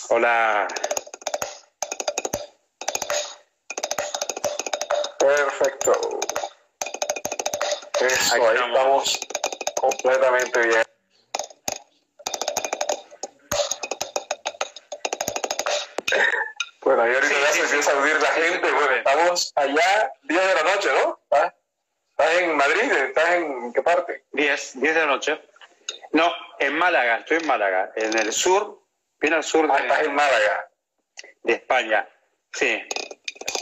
Hola. Perfecto. Eso, ahí estamos completamente bien. Bueno, ahí ahorita ya se empieza a unir la gente. Bueno, estamos allá 10 de la noche, ¿no? ¿Estás en Madrid? ¿Estás en qué parte? 10 de la noche. No, en Málaga, estoy en Málaga, en el sur, bien al sur estás en Málaga. De España. Sí,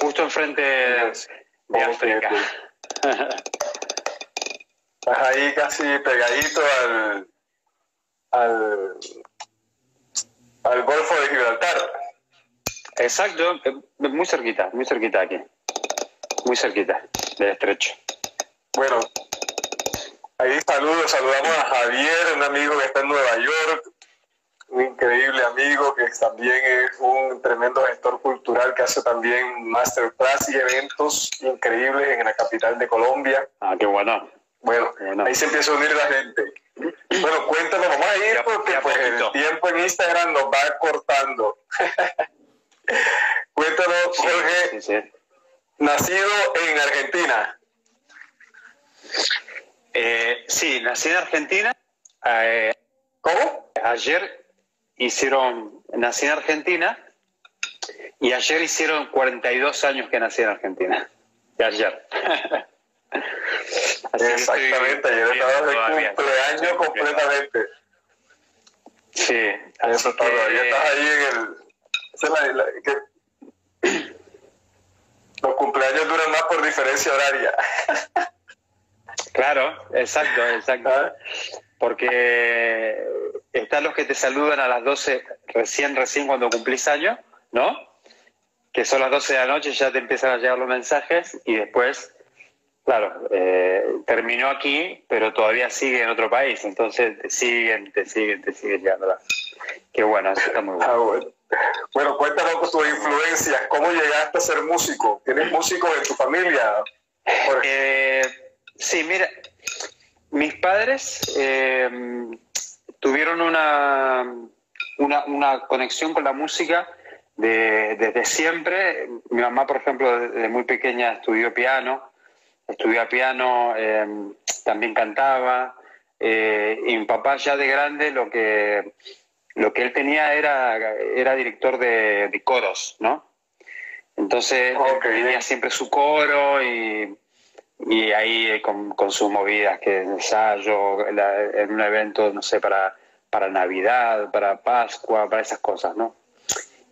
justo enfrente de África. Estás ahí casi pegadito al Golfo de Gibraltar. Exacto, muy cerquita aquí. Muy cerquita del estrecho. Bueno, ahí saludamos a Javier, un amigo que está en Nueva York, un increíble amigo que también es un tremendo gestor cultural que hace también masterclass y eventos increíbles en la capital de Colombia. Ah, qué bueno. Bueno, ahí se empieza a unir la gente. Bueno, cuéntanos, vamos a ir porque pues, el tiempo en Instagram nos va cortando. Cuéntanos, Jorge, sí. Nacido en Argentina. Sí, nací en Argentina. ¿Cómo? Nací en Argentina y ayer hicieron 42 años que nací en Argentina. De ayer. Exactamente, ayer estabas de cumpleaños completamente. Sí, eso todavía estás ahí en el... Los cumpleaños duran más por diferencia horaria. Claro, exacto. Porque están los que te saludan a las 12 recién cuando cumplís años, ¿no? Que son las 12 de la noche, ya te empiezan a llegar los mensajes y después, claro, terminó aquí, pero todavía sigue en otro país, entonces te siguen llegando. Qué bueno, eso está muy bueno. Bueno, cuéntanos tus influencias, ¿cómo llegaste a ser músico? ¿Tienes músicos en tu familia? Sí, mira, mis padres tuvieron una conexión con la música desde siempre. Mi mamá, por ejemplo, desde muy pequeña estudió piano, también cantaba, y mi papá ya de grande lo que él tenía era director de coros, ¿no? Entonces tenía siempre su coro y ahí con sus movidas, que ensayo, en un evento, no sé, para Navidad, para Pascua, para esas cosas, ¿no?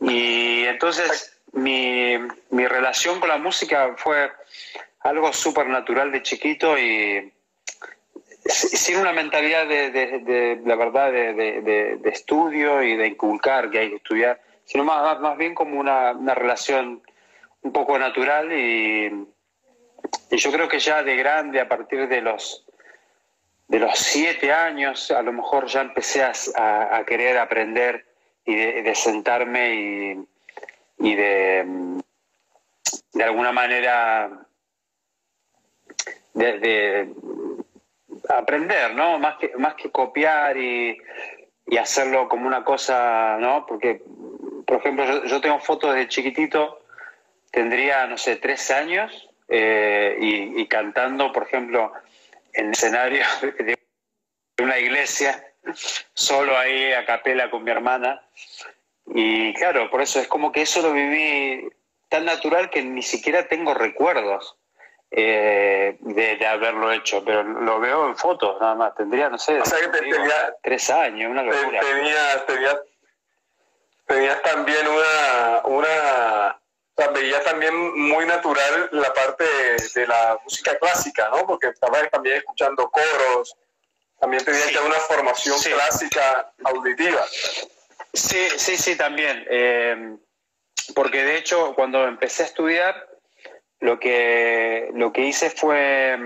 Y entonces mi relación con la música fue algo súper natural de chiquito y sin una mentalidad la verdad, de estudio y de inculcar que hay que estudiar, sino más bien como una relación un poco natural y yo creo que ya de grande, a partir de los 7 años, a lo mejor ya empecé a querer aprender y de sentarme y de alguna manera de aprender, ¿no? Más que copiar y hacerlo como una cosa, ¿no? Porque, por ejemplo, yo tengo fotos de chiquitito, tendría, no sé, 3 años y cantando, por ejemplo, en el escenario de una iglesia, solo ahí a capela con mi hermana. Y claro, por eso es como que eso lo viví tan natural que ni siquiera tengo recuerdos de haberlo hecho, pero lo veo en fotos nada más. Tendría, no sé, o sea que tenía 3 años, una locura. Tenías también veías también muy natural la parte de la música clásica, ¿no? Porque estabas también escuchando coros, también tenías ya una formación clásica auditiva. Sí, también. Porque de hecho, cuando empecé a estudiar, lo que hice fue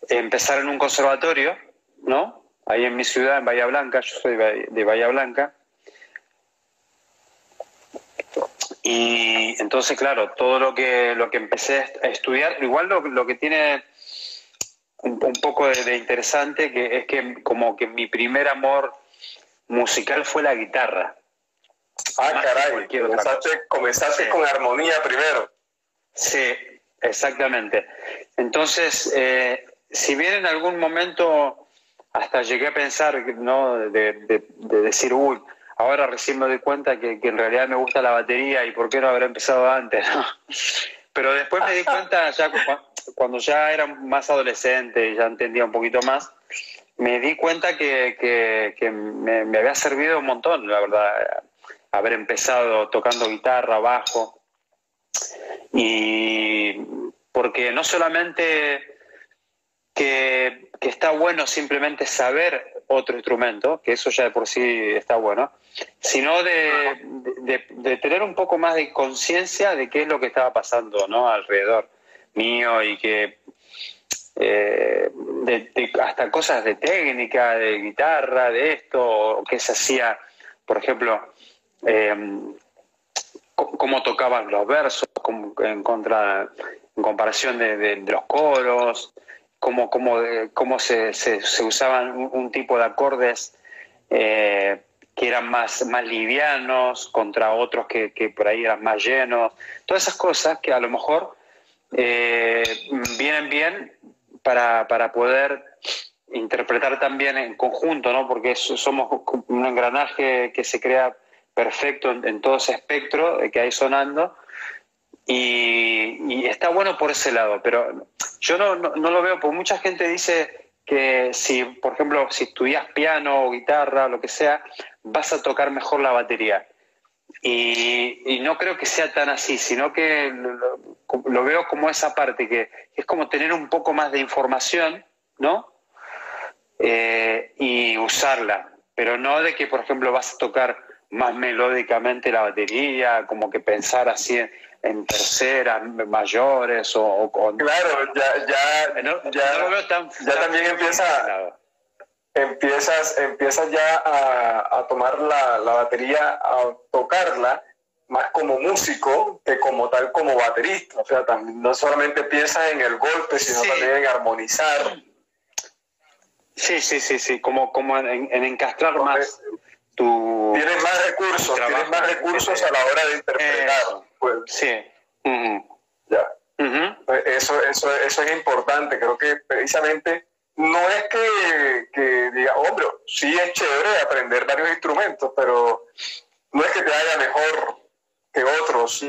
empezar en un conservatorio, ¿no? Ahí en mi ciudad, en Bahía Blanca. Yo soy de Bahía Blanca. Y entonces, claro, todo lo que empecé a estudiar, igual lo que tiene un poco de interesante, que es que como que mi primer amor musical fue la guitarra. Ah, caray, comenzaste sí. Con armonía primero. Sí, exactamente. Entonces, si bien en algún momento hasta llegué a pensar, ¿no? de decir, uy, ahora recién me doy cuenta que en realidad me gusta la batería y por qué no habré empezado antes, ¿no? Pero después me di cuenta, ya cuando ya era más adolescente y ya entendía un poquito más, me di cuenta que me había servido un montón, la verdad, haber empezado tocando guitarra, bajo, y porque no solamente que está bueno simplemente saber otro instrumento, que eso ya de por sí está bueno, sino de tener un poco más de conciencia de qué es lo que estaba pasando, ¿no? Alrededor mío, y que hasta cosas de técnica, de guitarra, de esto, o qué se hacía, por ejemplo, cómo tocaban los versos en comparación de los coros, cómo se usaban un tipo de acordes que eran más livianos contra otros que por ahí eran más llenos. Todas esas cosas que a lo mejor vienen bien para poder interpretar también en conjunto, ¿no? Porque somos un engranaje que se crea perfecto en todo ese espectro que hay sonando, y está bueno por ese lado, pero yo no lo veo, porque mucha gente dice que si, por ejemplo, si estudias piano o guitarra o lo que sea, vas a tocar mejor la batería. Y no creo que sea tan así, sino que lo veo como esa parte, que es como tener un poco más de información, ¿no? Y usarla, pero no de que, por ejemplo, vas a tocar más melódicamente la batería, como que pensar así en terceras, mayores, Claro, ya no lo veo tan también empiezas ya a tomar la batería, a tocarla más como músico que como tal como baterista. O sea, también, no solamente piensas en el golpe, sino también en armonizar. Sí, como en encastrar más tu... Tienes más recursos a la hora de interpretar. Pues. Sí. Ya. Eso es importante. Creo que precisamente no es que diga, hombre, sí es chévere aprender varios instrumentos, pero no es que te haga mejor que otros.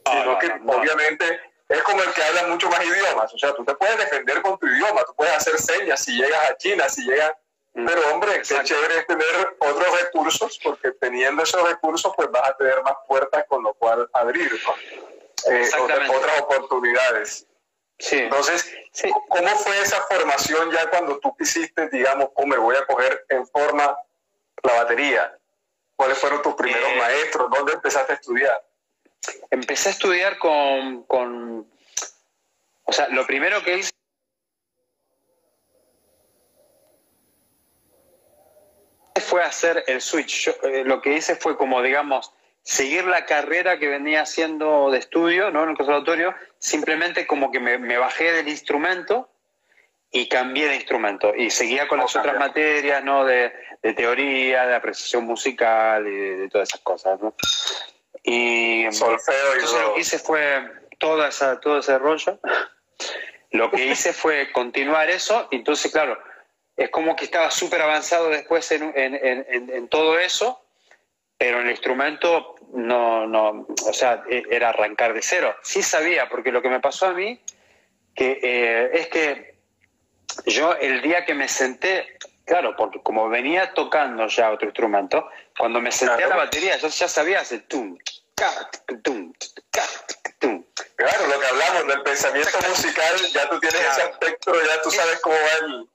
Sino que obviamente es como el que habla mucho más idiomas. O sea, tú te puedes defender con tu idioma, tú puedes hacer señas si llegas a China, si llegas... Pero hombre, qué chévere es tener otros recursos, porque teniendo esos recursos pues vas a tener más puertas con lo cual abrir, ¿no? Otras oportunidades. Sí. Entonces, ¿cómo fue esa formación ya cuando tú quisiste, digamos, me voy a coger en forma la batería? ¿Cuáles fueron tus primeros maestros? ¿Dónde empezaste a estudiar? Empecé a estudiar o sea, lo primero que hice fue hacer el switch. Yo, lo que hice fue como, digamos, seguir la carrera que venía haciendo de estudio, ¿no? En el conservatorio, simplemente como que me bajé del instrumento y cambié de instrumento. Y seguía con las otras materias, ¿no? De teoría, de apreciación musical y de todas esas cosas, ¿no? Y solfeo, entonces lo que hice fue todo ese rollo. Lo que hice fue continuar eso, y entonces, claro, es como que estaba súper avanzado después en todo eso, pero en el instrumento no, o sea, era arrancar de cero. Sí sabía, porque lo que me pasó a mí es que yo el día que me senté, claro, porque como venía tocando ya otro instrumento, cuando me senté a la batería yo ya sabía hacer tum. Claro, lo que hablamos del pensamiento musical, ya tú tienes ese aspecto, ya tú sabes cómo va el...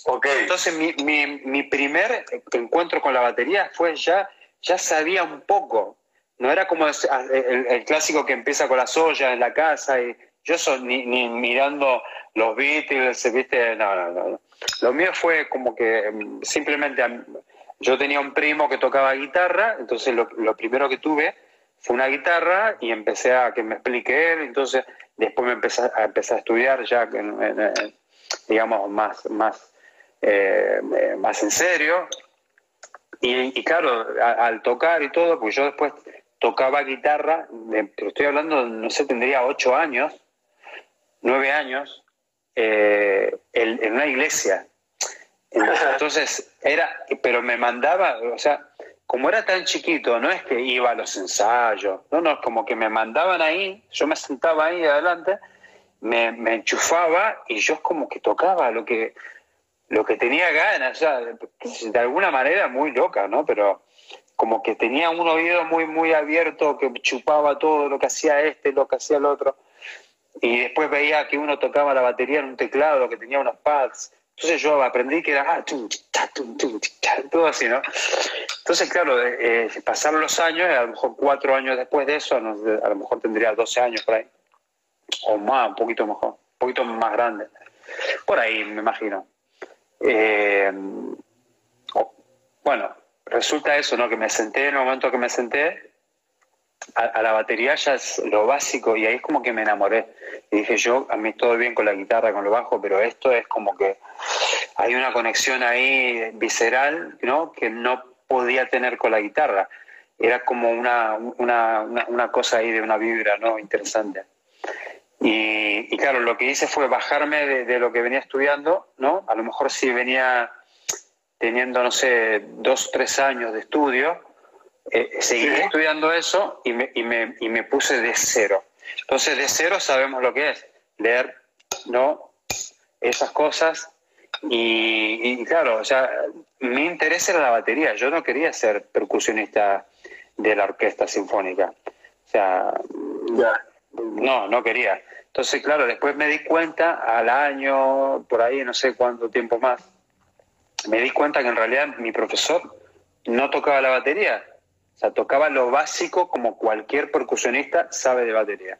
Okay. Entonces mi primer encuentro con la batería fue ya sabía un poco. No era como el clásico que empieza con las ollas en la casa, y yo ni mirando los Beatles, ¿viste? No. Lo mío fue como que simplemente yo tenía un primo que tocaba guitarra, entonces lo primero que tuve fue una guitarra y empecé a que me explique él, entonces después me empecé a estudiar ya digamos, más en serio. Y claro, al tocar y todo, pues yo después tocaba guitarra, pero estoy hablando, no sé, tendría 8 años, 9 años, en una iglesia. Entonces, pero me mandaba, o sea, como era tan chiquito, no es que iba a los ensayos, no, como que me mandaban ahí, yo me sentaba ahí adelante, me enchufaba y yo como que tocaba lo que tenía ganas, o sea, de alguna manera muy loca, ¿no? Pero como que tenía un oído muy, muy abierto, que chupaba todo lo que hacía lo que hacía el otro. Y después veía que uno tocaba la batería en un teclado, que tenía unos pads. Entonces yo aprendí que era todo así, ¿no? Entonces, claro, pasaron los años, a lo mejor 4 años después de eso, no sé, a lo mejor tendría 12 años por ahí, o más, un poquito mejor, un poquito más grande. Por ahí, me imagino. Bueno, resulta eso, ¿no? Que me senté, en el momento que me senté, a la batería ya es lo básico, y ahí es como que me enamoré. Y dije yo, a mí todo bien con la guitarra, con lo bajo, pero esto es como que hay una conexión ahí visceral, ¿no? Que no podía tener con la guitarra. Era como una cosa ahí de una vibra, ¿no? Interesante. Y claro, lo que hice fue bajarme de lo que venía estudiando, ¿no? A lo mejor si venía teniendo, no sé, 2, 3 años de estudio, seguí estudiando eso y me puse de cero. Entonces, de cero sabemos lo que es, leer, ¿no? Esas cosas. Y claro, o sea, mi interés era la batería. Yo no quería ser percusionista de la orquesta sinfónica. O sea, no quería. Entonces, claro, después me di cuenta, al año, por ahí, no sé cuánto tiempo más, me di cuenta que en realidad mi profesor no tocaba la batería. O sea, tocaba lo básico como cualquier percusionista sabe de batería.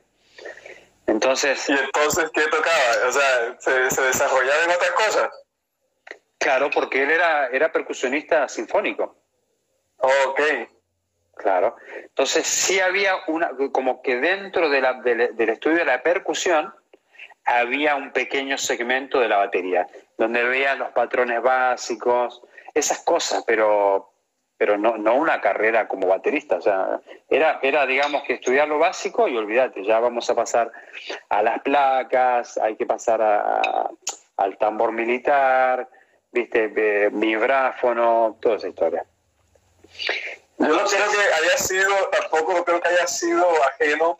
Entonces... ¿Y entonces qué tocaba? O sea, ¿se desarrollaba en otras cosas? Claro, porque él era percusionista sinfónico. Ok. Claro. Entonces sí había como que dentro del estudio de la percusión había un pequeño segmento de la batería, donde veían los patrones básicos, esas cosas, pero no una carrera como baterista. O sea, era digamos que estudiar lo básico y olvídate, ya vamos a pasar a las placas, hay que pasar al tambor militar, viste, vibráfono, toda esa historia. Yo no creo que haya sido, tampoco creo que haya sido ajeno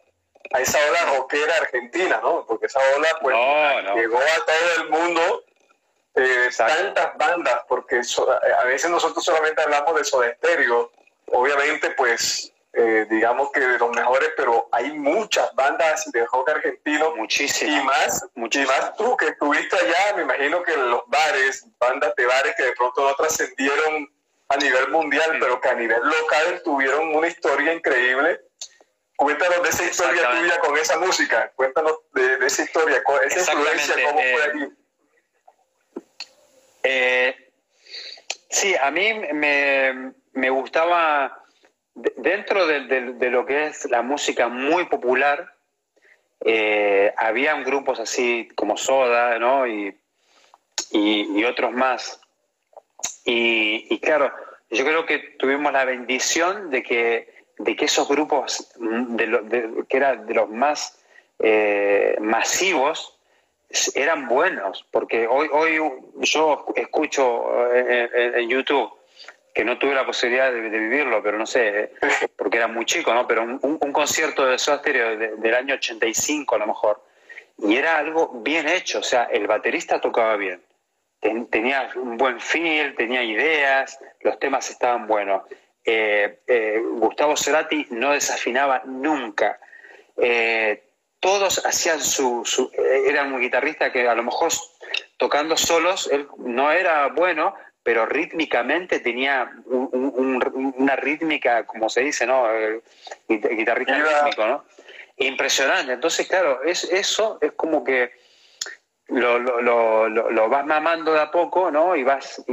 a esa ola rockera argentina, ¿no? Porque esa ola pues llegó a todo el mundo, tantas bandas, porque a veces nosotros solamente hablamos de Soda Stereo, obviamente pues digamos que de los mejores, pero hay muchas bandas de rock argentino. Muchísimas. Y más tú que estuviste allá, me imagino que en los bares, bandas de bares que de pronto no trascendieron a nivel mundial, pero que a nivel local tuvieron una historia increíble. Cuéntanos de esa historia tuya con esa música, cuéntanos de esa historia, esa influencia, ¿cómo fue allí? Sí, a mí me gustaba, dentro de lo que es la música muy popular, habían grupos así como Soda, ¿no? Y otros más. Y claro, yo creo que tuvimos la bendición de que esos grupos, que eran de los más masivos, eran buenos, porque hoy yo escucho en YouTube, que no tuve la posibilidad de vivirlo, pero no sé, porque era muy chico, ¿no? Pero un concierto de Soda Stereo del año 85 a lo mejor, y era algo bien hecho, o sea, el baterista tocaba bien, tenía un buen feel, tenía ideas, los temas estaban buenos. Gustavo Cerati no desafinaba nunca. Todos hacían era un guitarrista que a lo mejor tocando solos, él no era bueno, pero rítmicamente tenía una rítmica, como se dice, ¿no? Guitarrista rítmico, ¿no? Impresionante. Entonces, claro, eso es como que lo vas mamando de a poco, ¿no? Y vas...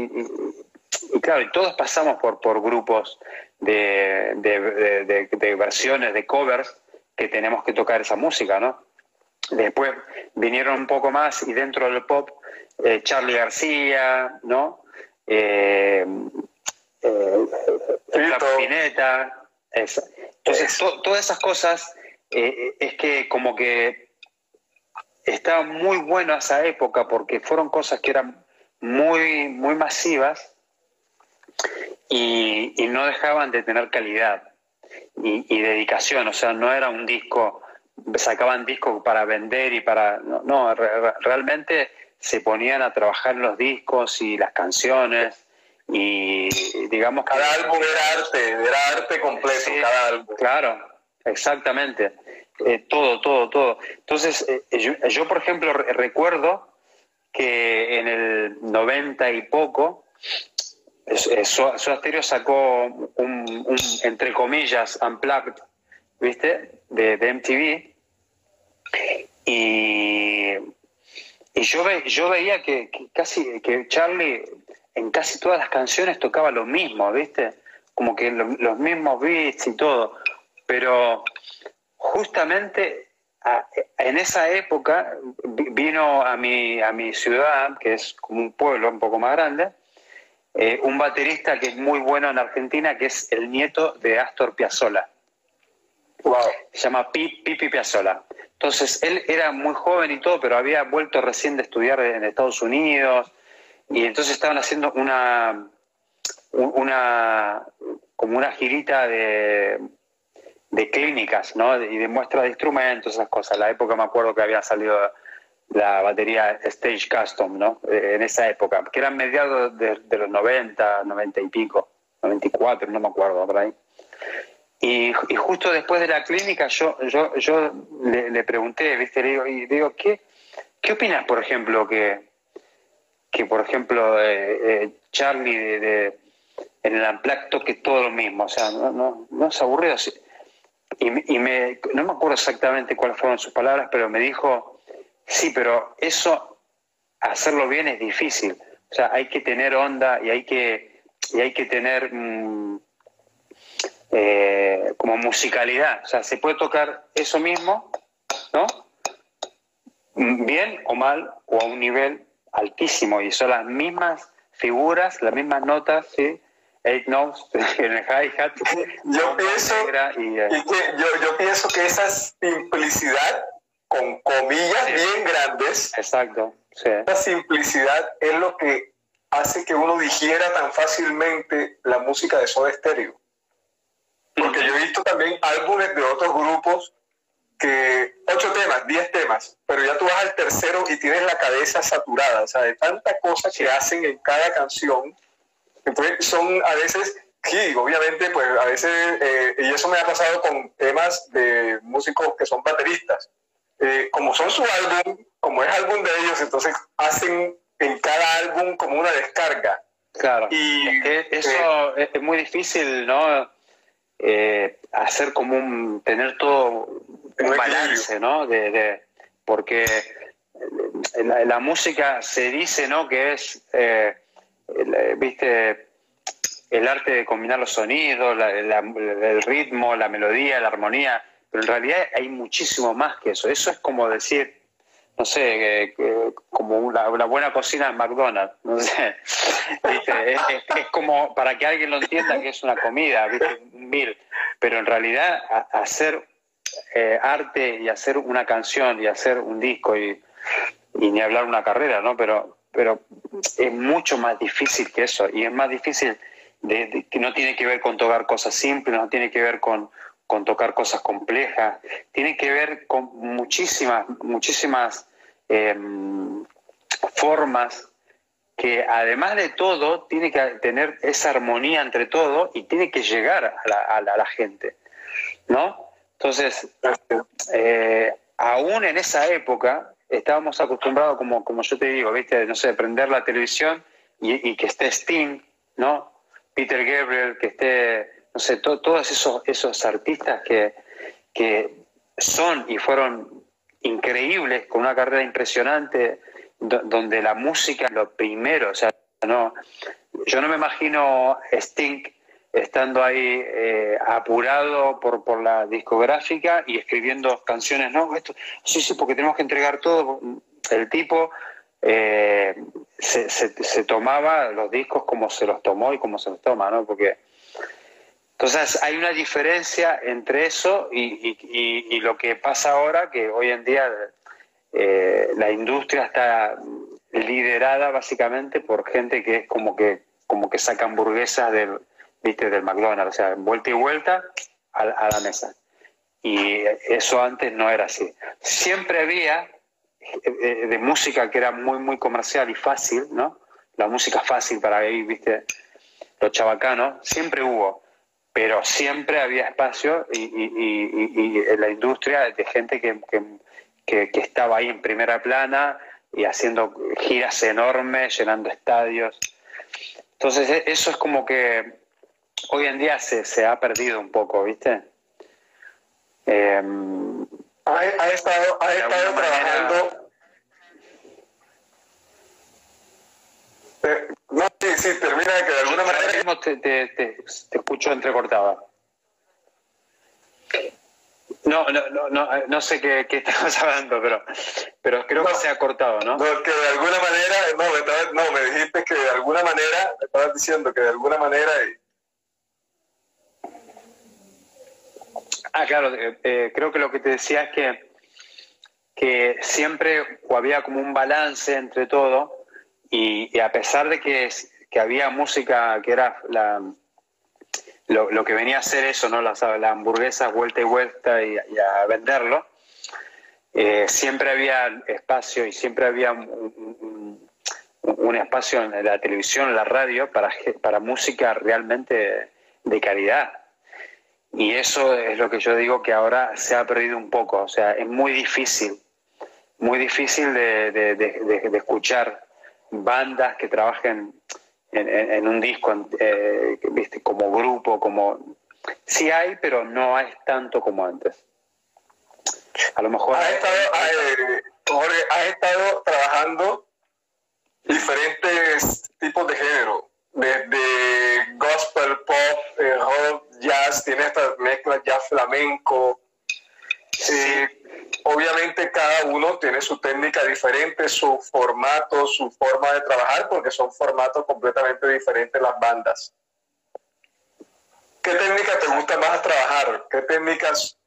Y claro, y todos pasamos por grupos de versiones, de covers, que tenemos que tocar esa música, ¿no? Después vinieron un poco más y dentro del pop, Charly García, ¿no? La Spinetta. Entonces, todas esas cosas es que como que estaba muy bueno esa época porque fueron cosas que eran muy, muy masivas y no dejaban de tener calidad y dedicación. O sea, no era un disco, sacaban discos para vender y para... No, realmente se ponían a trabajar los discos y las canciones y digamos que... Cada álbum era arte completo, sí, cada álbum. Claro, exactamente. Todo. Entonces, yo, por ejemplo, recuerdo que en el 90 y poco, Soda Stereo sacó un, entre comillas, Unplugged, ¿viste? De MTV. Y yo veía que Charly en casi todas las canciones tocaba lo mismo, ¿viste? Como que los mismos beats y todo. Pero justamente en esa época vino a mi ciudad, que es como un pueblo un poco más grande, un baterista que es muy bueno en Argentina, que es el nieto de Astor Piazzolla. Wow. Se llama Pipi Piazzolla. Entonces, él era muy joven y todo, pero había vuelto recién de estudiar en Estados Unidos, y entonces estaban haciendo como una girita de clínicas, ¿no? Y de muestra de instrumentos, esas cosas. En la época me acuerdo que había salido la batería Stage Custom, ¿no? En esa época, que eran mediados de los 90, 90 y pico, 94, no me acuerdo, por ahí. Y justo después de la clínica yo le pregunté, ¿viste? Le digo, ¿qué opinas, por ejemplo, que por ejemplo Charly en el Unplugged toque todo lo mismo? O sea, no es aburrido. Y no me acuerdo exactamente cuáles fueron sus palabras, pero me dijo, sí, pero eso, hacerlo bien es difícil. O sea, hay que tener onda y hay que tener como musicalidad. O sea, se puede tocar eso mismo, ¿no? Bien o mal, o a un nivel altísimo, y son las mismas figuras, las mismas notas, ¿sí? 8 notes en el hi-hat. Yo pienso que esa simplicidad, con comillas, sí, bien grandes, exacto, sí, esa simplicidad es lo que hace que uno digiera tan fácilmente la música de Soda Stereo. Porque yo he visto también álbumes de otros grupos que 8 temas, 10 temas, pero ya tú vas al tercero y tienes la cabeza saturada, o sea, de tanta cosa que hacen en cada canción. Entonces son a veces, sí, obviamente, pues a veces, y eso me ha pasado con temas de músicos que son bateristas, como son su álbum, como es álbum de ellos, entonces hacen en cada álbum como una descarga. Claro, y eso es muy difícil, ¿no? Hacer como tener todo un balance, ¿no? Porque la música se dice, ¿no? Que es, viste, el arte de combinar los sonidos, el ritmo, la melodía, la armonía, pero en realidad hay muchísimo más que eso. Eso es como decir, no sé, como una buena cocina en McDonald's, no sé. ¿Viste? Es como, para que alguien lo entienda, que es una comida, ¿viste? Un meal. Pero en realidad hacer arte y hacer una canción y hacer un disco y ni hablar una carrera, ¿no? Pero es mucho más difícil que eso, y es más difícil que no tiene que ver con tocar cosas simples, no tiene que ver con tocar cosas complejas, tiene que ver con muchísimas formas, que además de todo tiene que tener esa armonía entre todo y tiene que llegar a la gente, ¿no? Entonces, aún en esa época estábamos acostumbrados, como yo te digo, ¿viste? No sé, prender la televisión y que esté Sting, ¿no? Peter Gabriel, que esté, no sé, todos esos artistas que son y fueron increíbles, con una carrera impresionante, donde la música es lo primero. O sea, yo no me imagino Sting estando ahí apurado por la discográfica y escribiendo canciones, ¿no? Esto, sí, porque tenemos que entregar todo. El tipo se tomaba los discos como se los tomó y como se los toma, ¿no? Porque entonces hay una diferencia entre eso y lo que pasa ahora, que hoy en día la industria está liderada básicamente por gente que es como que saca hamburguesas del McDonald's, o sea, vuelta y vuelta a la mesa. Y eso antes no era así. Siempre había de música que era muy, muy comercial y fácil, ¿no? La música fácil para ir, ¿viste? Los chabacanos, siempre hubo, pero siempre había espacio y en la industria de gente que estaba ahí en primera plana y haciendo giras enormes, llenando estadios. Entonces eso es como que hoy en día se ha perdido un poco, ¿viste? Ha estado trabajando. No, sí, termina de que de alguna manera. Ahora mismo te escucho entrecortada. No sé qué estamos hablando, pero creo que se ha cortado, ¿no? No, que de alguna manera, me dijiste que de alguna manera, me estabas diciendo que de alguna manera. Claro, creo que lo que te decía es que siempre había como un balance entre todo y a pesar de que había música que era lo que venía a hacer eso, ¿no? Las hamburguesas vuelta y vuelta y a venderlo, siempre había espacio y siempre había un espacio en la televisión, en la radio para música realmente de calidad. Y eso es lo que yo digo que ahora se ha perdido un poco. O sea, es muy difícil de escuchar bandas que trabajen en un disco, ¿viste? Como grupo, como... Sí hay, pero no es tanto como antes. A lo mejor... Jorge, has estado trabajando diferentes tipos de género, desde gospel, pop, rock, jazz, tiene esta mezcla jazz flamenco. Sí. Obviamente cada uno tiene su técnica diferente, su formato, su forma de trabajar, porque son formatos completamente diferentes las bandas. ¿Qué técnica te gusta más trabajar? ¿Qué técnicas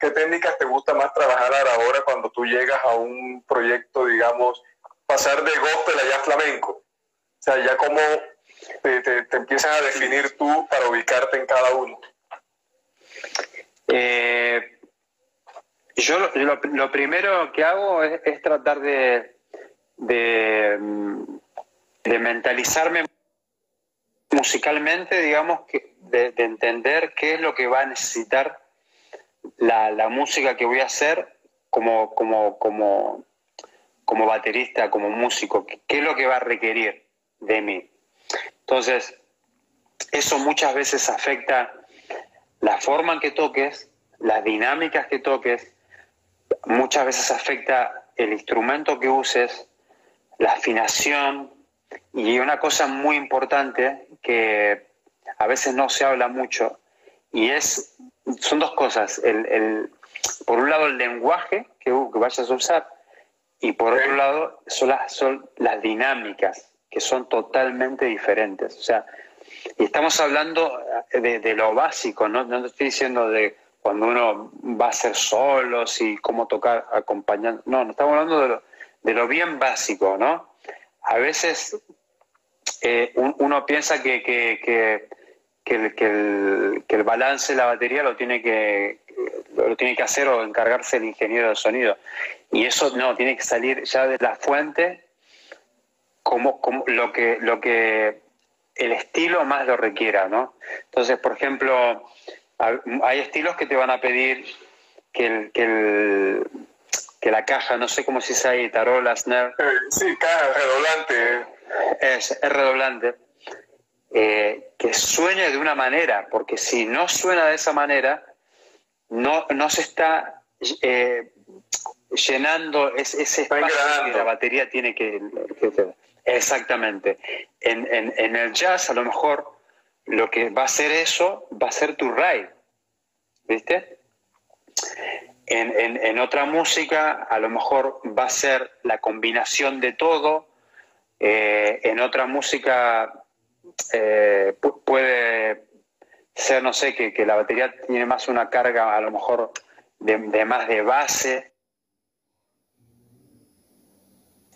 te gusta más trabajar ahora cuando tú llegas a un proyecto, digamos, pasar de gospel a jazz flamenco? O sea, ya como te empiezan a definir tú para ubicarte en cada uno. Yo lo primero que hago es tratar de mentalizarme musicalmente, digamos, de entender qué es lo que va a necesitar la música que voy a hacer como baterista, como músico, qué es lo que va a requerir de mí. Entonces, eso muchas veces afecta la forma en que toques, las dinámicas que toques, muchas veces afecta el instrumento que uses, la afinación, y una cosa muy importante que a veces no se habla mucho, y son dos cosas. Por un lado, el lenguaje que vayas a usar, y por otro lado, son las dinámicas, que son totalmente diferentes. O sea, y estamos hablando de lo básico, no estoy diciendo de cuando uno va a hacer solos y cómo tocar acompañando. No estamos hablando de lo bien básico, ¿no? A veces uno piensa que el balance de la batería lo tiene que hacer o encargarse el ingeniero de sonido. Y eso no, tiene que salir ya de la fuente como lo que el estilo más lo requiera, ¿no? Entonces, por ejemplo, hay estilos que te van a pedir que la caja, no sé cómo se dice ahí, tarola, snare. Sí, caja, redoblante. Es redoblante. Que suene de una manera, porque si no suena de esa manera, no se está llenando ese espacio que la batería tiene que exactamente. En el jazz, a lo mejor, lo que va a ser eso, va a ser tu ride, ¿viste? En otra música a lo mejor va a ser la combinación de todo, en otra música puede ser, no sé, que la batería tiene más una carga a lo mejor de más de base,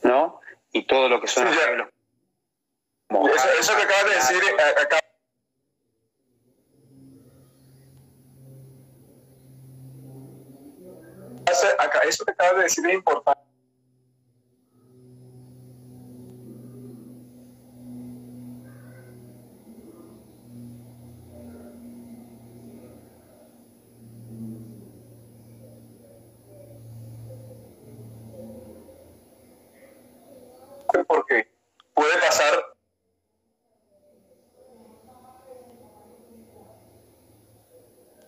¿no? Y todo lo que son sí, arreglos. Eso que acabas de decir, eso que acabas de decir es importante. Porque puede pasar,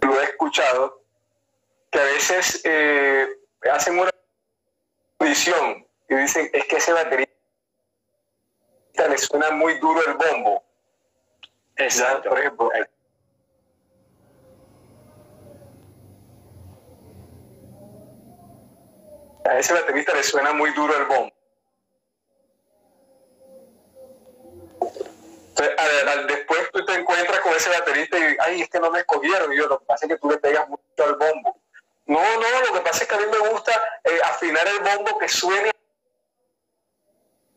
lo he escuchado, que a veces hacen una audición y dicen, es que ese baterista le suena muy duro el bombo. Exacto. ¿Ya? Por ejemplo, a ese baterista le suena muy duro el bombo. Entonces, después tú te encuentras con ese baterista y, ay, es que no me escogieron. Y yo, lo que pasa es que tú le pegas mucho al bombo. No, lo que pasa es que a mí me gusta afinar el bombo que suene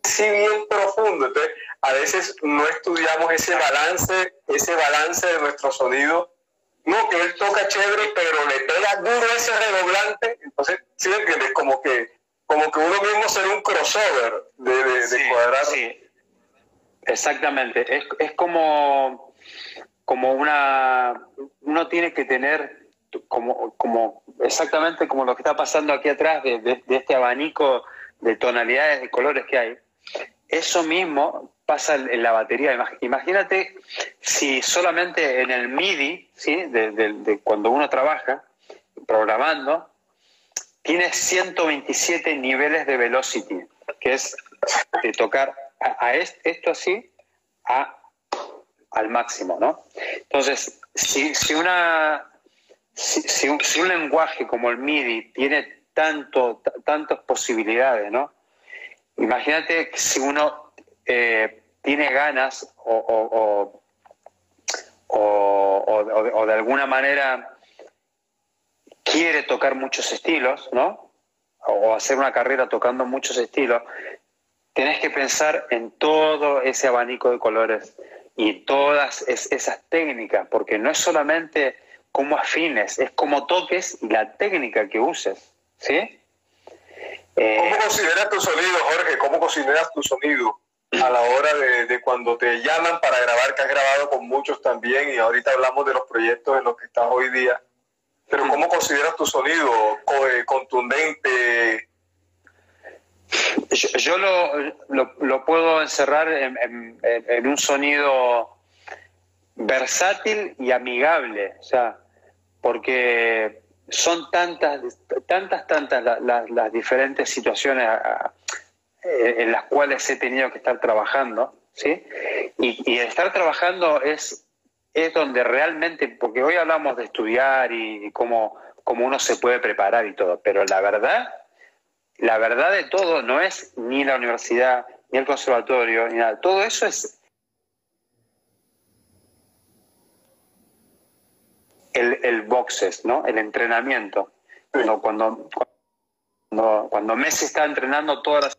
así bien profundo. Entonces, a veces no estudiamos ese balance de nuestro sonido. No, que él toca chévere, pero le pega duro ese redoblante. Entonces, ¿sí me entiendes? Como que uno mismo ser un crossover de cuadrar. Sí. Exactamente, es como uno tiene que tener como exactamente como lo que está pasando aquí atrás de este abanico de tonalidades de colores que hay. Eso mismo pasa en la batería. Imagínate si solamente en el MIDI, ¿sí? de cuando uno trabaja programando, tiene 127 niveles de velocity, que es de tocar esto así al máximo, ¿no? Entonces, si un lenguaje como el MIDI tiene tantas posibilidades, ¿no? Imagínate si uno tiene ganas o de alguna manera quiere tocar muchos estilos, ¿no? O hacer una carrera tocando muchos estilos, tenés que pensar en todo ese abanico de colores y todas esas técnicas, porque no es solamente cómo afines, es cómo toques y la técnica que uses, ¿sí? ¿Cómo consideras tu sonido, Jorge? ¿Cómo consideras tu sonido a la hora de cuando te llaman para grabar, que has grabado con muchos también, y ahorita hablamos de los proyectos en los que estás hoy día? Pero ¿cómo consideras tu sonido? ¿Contundente? Yo lo puedo encerrar en un sonido versátil y amigable, o sea, porque son tantas las diferentes situaciones en las cuales he tenido que estar trabajando, ¿sí? Y estar trabajando es donde realmente, porque hoy hablamos de estudiar y cómo uno se puede preparar y todo, pero la verdad de todo no es ni la universidad, ni el conservatorio, ni nada. Todo eso es el boxes, ¿no? El entrenamiento. Cuando Messi está entrenando todas las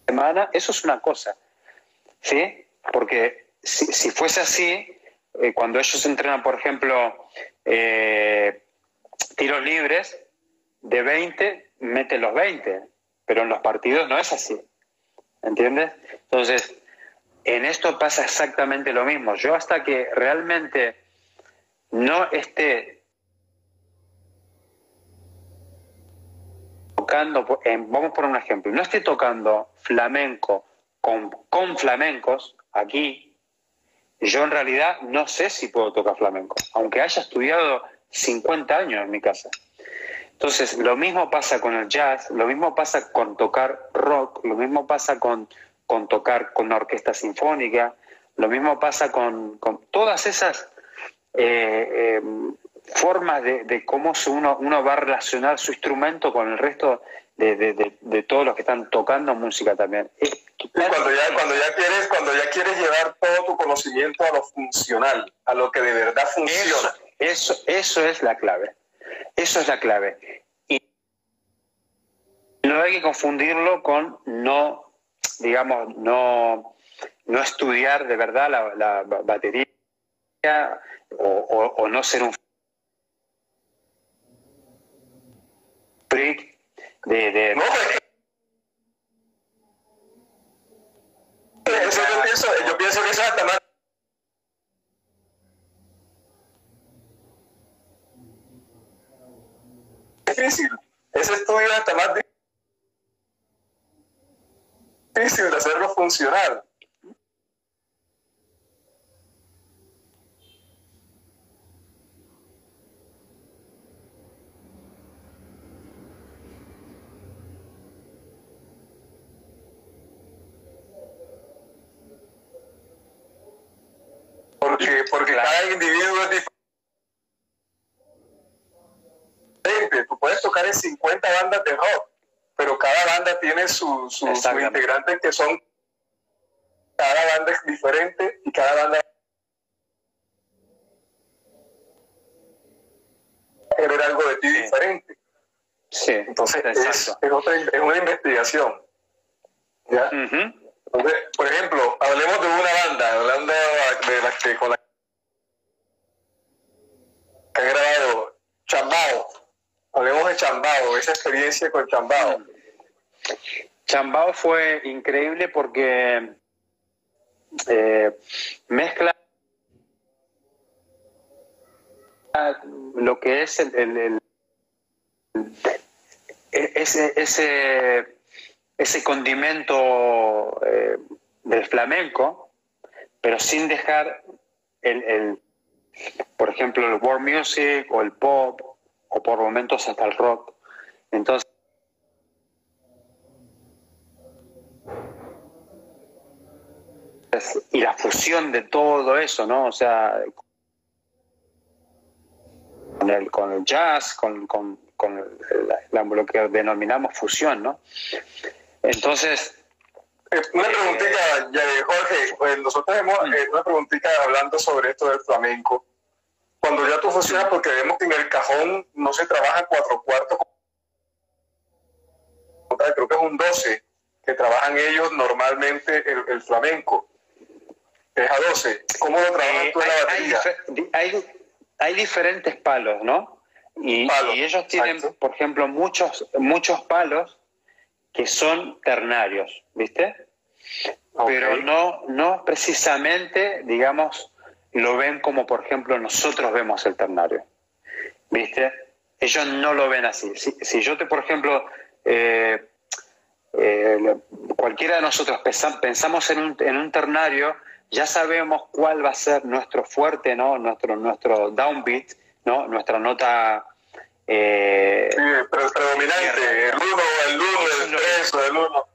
semana, eso es una cosa, ¿sí? Porque si fuese así, cuando ellos entrenan, por ejemplo, tiros libres, de 20, meten los 20, pero en los partidos no es así, ¿entiendes? Entonces, en esto pasa exactamente lo mismo. Yo hasta que realmente no esté tocando, vamos por un ejemplo, no esté tocando flamenco con flamencos aquí, yo en realidad no sé si puedo tocar flamenco, aunque haya estudiado 50 años en mi casa. Entonces, lo mismo pasa con el jazz, lo mismo pasa con tocar rock, lo mismo pasa con tocar con una orquesta sinfónica, lo mismo pasa con todas esas formas de cómo uno va a relacionar su instrumento con el resto de todos los que están tocando música también. Cuando ya quieres llevar todo tu conocimiento a lo funcional, a lo que de verdad funciona. Eso es la clave. Eso es la clave. Y no hay que confundirlo con no estudiar de verdad la batería o no ser un freak de no, eso yo pienso que eso es hasta más difícil. Ese estudio es hasta más difícil de hacerlo funcionar. Porque claro, cada individuo es diferente. Tú puedes tocar en 50 bandas de rock, pero cada banda tiene sus integrantes que son, cada banda es diferente y cada banda quiere ver algo de ti diferente. Sí, entonces es una investigación. ¿Ya? Entonces, por ejemplo, hablemos de una banda, hablando de la que con la que ha grabado Chambao. Hablemos de Chambao, esa experiencia con Chambao. Chambao fue increíble porque mezcla lo que es ese condimento del flamenco, pero sin dejar por ejemplo, el world music o el pop, o por momentos hasta el rock. Entonces, y la fusión de todo eso, ¿no? O sea, con el jazz, con lo que denominamos fusión, ¿no? Entonces, una preguntita, Jorge, nosotros hemos una preguntita hablando sobre esto del flamenco. Cuando ya tú fusionas, porque vemos que en el cajón no se trabaja 4/4, creo que es un 12 que trabajan ellos normalmente el flamenco. Es a 12. ¿Cómo lo trabajan tú en la batería? Hay diferentes palos, ¿no? Y ellos tienen, exacto, por ejemplo, muchos palos que son ternarios, ¿viste? Okay. Pero no precisamente, digamos, lo ven como, por ejemplo, nosotros vemos el ternario, ¿viste? Ellos no lo ven así. Si yo por ejemplo, cualquiera de nosotros pensamos en un ternario, ya sabemos cuál va a ser nuestro fuerte, ¿no? Nuestro downbeat, ¿no? Nuestra nota predominante, el 1, el 3 o el 1.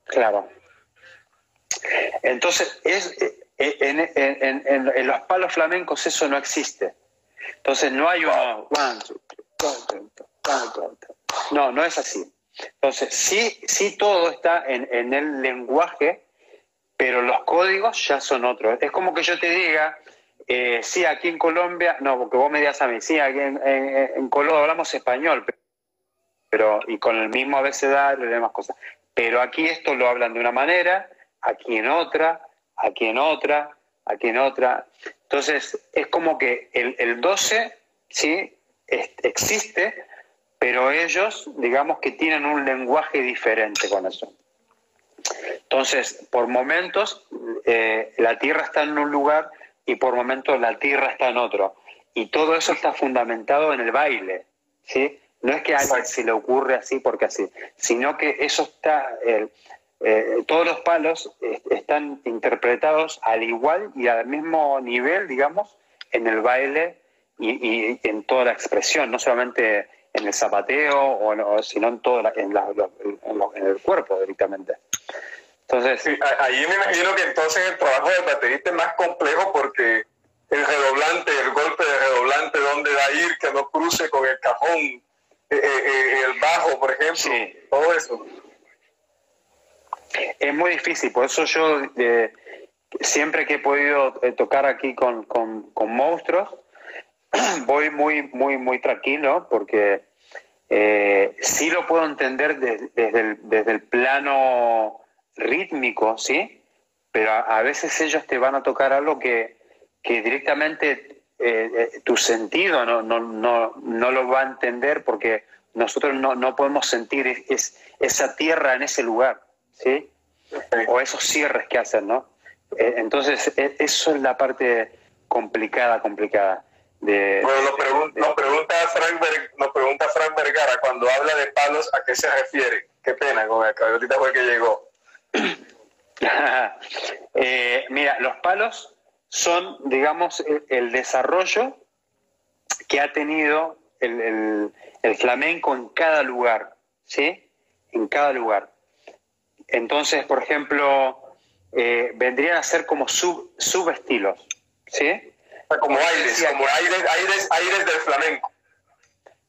Claro. Entonces, en los palos flamencos eso no existe. Entonces no hay uno... No es así. Entonces, sí todo está en el lenguaje, pero los códigos ya son otros. Es como que yo te diga, sí, aquí en Colombia, no, porque vos me digas a mí, sí, aquí en Colombia hablamos español, pero y con el mismo abecedario y demás cosas. Pero aquí esto lo hablan de una manera, aquí en otra, aquí en otra, aquí en otra. Entonces, es como que el 12, sí, existe, pero ellos, digamos que tienen un lenguaje diferente con eso. Entonces, por momentos, la tierra está en un lugar y por momentos la tierra está en otro. Y todo eso está fundamentado en el baile, ¿sí? No es que a alguien se le ocurre así porque así, sino que eso está... todos los palos están interpretados al igual y al mismo nivel, digamos, en el baile y en toda la expresión, no solamente en el zapateo o si no en todo en el cuerpo directamente. Entonces, sí, ahí me imagino que entonces el trabajo del baterista es más complejo porque el redoblante, el golpe de redoblante, dónde va a ir, que no cruce con el cajón, el bajo, por ejemplo, sí, todo eso. Es muy difícil, por eso yo siempre que he podido tocar aquí con monstruos, voy muy tranquilo porque sí lo puedo entender desde el plano rítmico, ¿sí? Pero a veces ellos te van a tocar algo que directamente tu sentido no lo va a entender porque nosotros no podemos sentir esa tierra en ese lugar, ¿sí? O esos cierres que hacen, ¿no? Entonces, eso es la parte complicada. Bueno, nos pregunta Frank Vergara, cuando habla de palos, ¿a qué se refiere? Qué pena, con el ahorita fue que llegó. Mira, los palos son, digamos, el desarrollo que ha tenido el flamenco en cada lugar, ¿sí? En cada lugar. Entonces, por ejemplo, vendrían a ser como subestilos, ¿sí? Como aires del flamenco.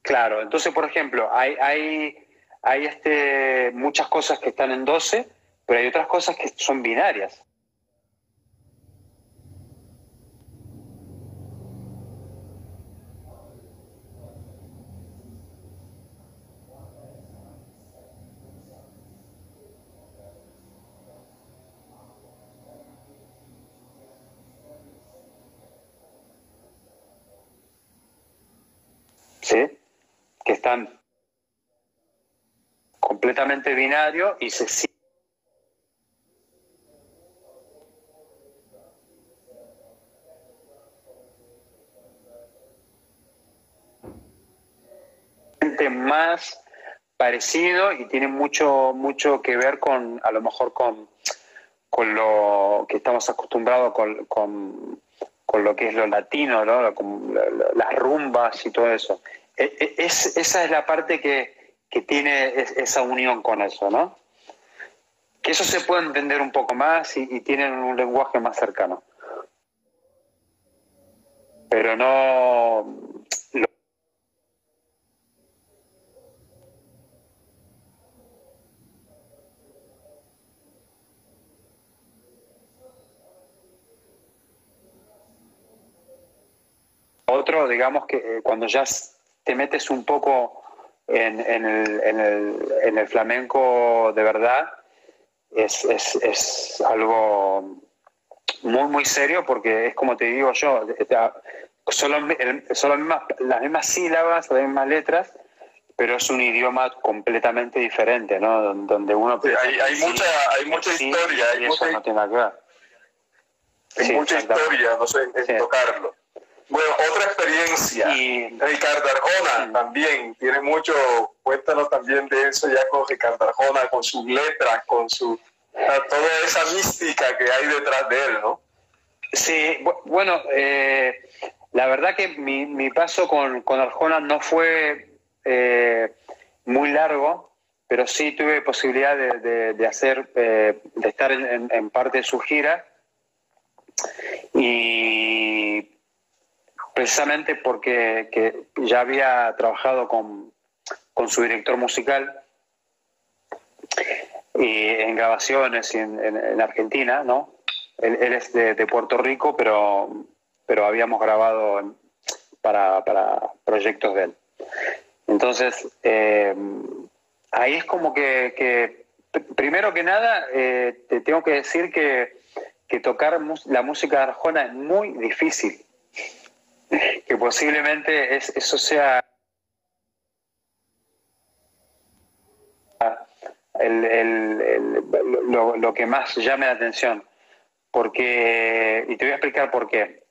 Claro, entonces, por ejemplo, hay muchas cosas que están en 12, pero hay otras cosas que son binarias. ¿Sí? Que están completamente binarios y se siente más parecido y tiene mucho que ver con, a lo mejor con lo que estamos acostumbrados con lo que es lo latino, ¿no? Las rumbas y todo eso. Esa es la parte que tiene esa unión con eso, ¿no? Que eso se puede entender un poco más y tienen un lenguaje más cercano. Pero no... Otro, digamos que cuando ya te metes un poco en el flamenco de verdad, es algo muy serio porque es como te digo yo, son las mismas sílabas, las mismas letras, pero es un idioma completamente diferente, ¿no? Donde uno sí, hay mucha historia, y eso no tiene nada que ver. Hay mucha historia, no sé, en tocarlo. Bueno, otra experiencia, Ricardo Arjona también, tiene mucho, cuéntanos también de eso ya con Ricardo Arjona, con sus letras, con toda esa mística que hay detrás de él, ¿no? Sí, bueno, la verdad que mi paso con Arjona no fue muy largo, pero sí tuve posibilidad de estar en parte de su gira y precisamente porque ya había trabajado con su director musical y en grabaciones en Argentina, ¿no? Él es de Puerto Rico, pero habíamos grabado para proyectos de él. Entonces, ahí es como que primero que nada, te tengo que decir que tocar la música de Arjona es muy difícil. Que posiblemente eso sea lo que más llame la atención. Y te voy a explicar por qué.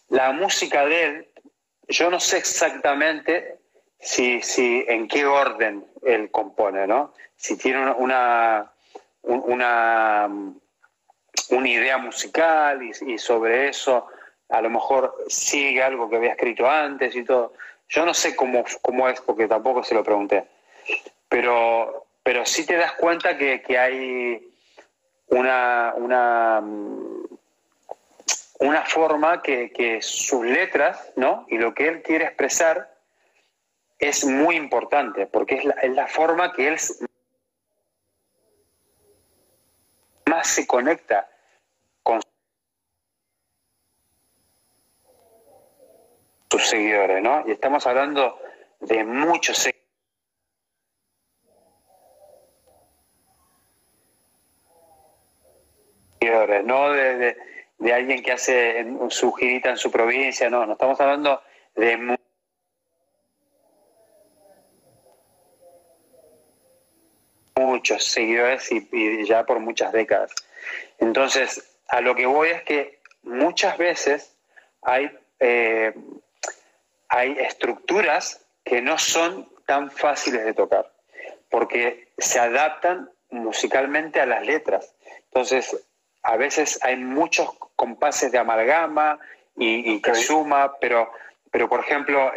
La música de él, yo no sé exactamente si en qué orden él compone, ¿no? Si tiene una idea musical y sobre eso a lo mejor sigue algo que había escrito antes y todo. Yo no sé cómo es, porque tampoco se lo pregunté. Pero sí te das cuenta que hay una forma que sus letras, ¿no? Y lo que él quiere expresar es muy importante, porque es la forma que él más se conecta con sus seguidores, ¿no? Y estamos hablando de muchos seguidores, no de alguien que hace su girita en su provincia, no estamos hablando de muchos seguidores y ya por muchas décadas. Entonces, a lo que voy es que muchas veces hay estructuras que no son tan fáciles de tocar, porque se adaptan musicalmente a las letras. Entonces, a veces hay muchos compases de amalgama y que suma, pero por ejemplo,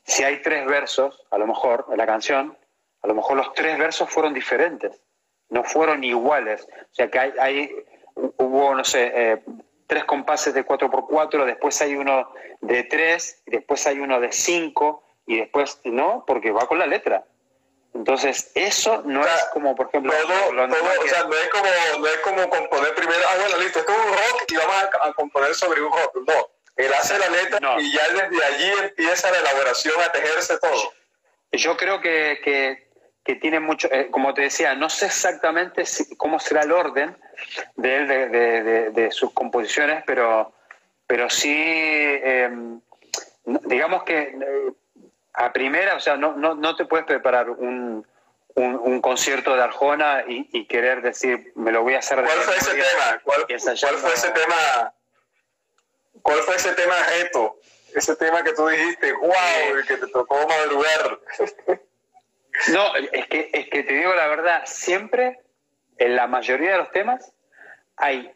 si hay 3 versos, a lo mejor, en la canción, a lo mejor los 3 versos fueron diferentes, no fueron iguales. O sea que hubo, no sé, 3 compases de 4x4, después hay uno de 3, después hay uno de 5, y después, ¿no? Porque va con la letra. Entonces, eso no es como, por ejemplo... o sea, no es como componer primero, bueno, listo, esto es un rock y vamos a componer sobre un rock. No, él hace la letra y ya desde allí empieza la elaboración a tejerse todo. Yo creo que tiene mucho, como te decía, no sé exactamente cómo será el orden de él, de sus composiciones, pero sí, digamos que a primera, o sea, no te puedes preparar un concierto de Arjona y querer decir, me lo voy a hacer. ¿Cuál fue ese tema? ¿Cuál fue ese tema reto? Ese tema que tú dijiste, wow, que te tocó madrugar. No, es que te digo la verdad, siempre, en la mayoría de los temas, hay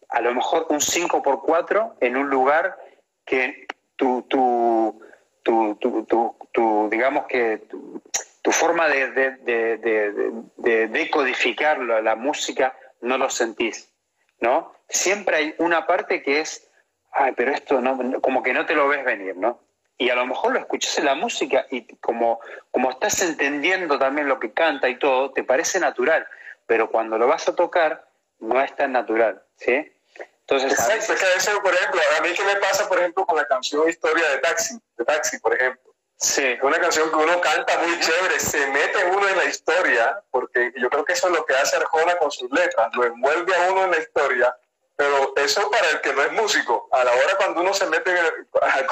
a lo mejor un 5x4 en un lugar que digamos que tu forma de decodificar la música no lo sentís, ¿no? Siempre hay una parte que es, pero esto no, como que no te lo ves venir, ¿no? Y a lo mejor lo escuchas en la música y como estás entendiendo también lo que canta y todo, te parece natural, pero cuando lo vas a tocar no es tan natural, ¿sí? Entonces, exacto, es que a veces, por ejemplo, a mí qué me pasa, por ejemplo, con la canción Historia de Taxi, por ejemplo. Sí. Es una canción que uno canta muy chévere, se mete uno en la historia, porque yo creo que eso es lo que hace Arjona con sus letras, lo envuelve a uno en la historia, pero eso para el que no es músico. A la hora cuando uno se mete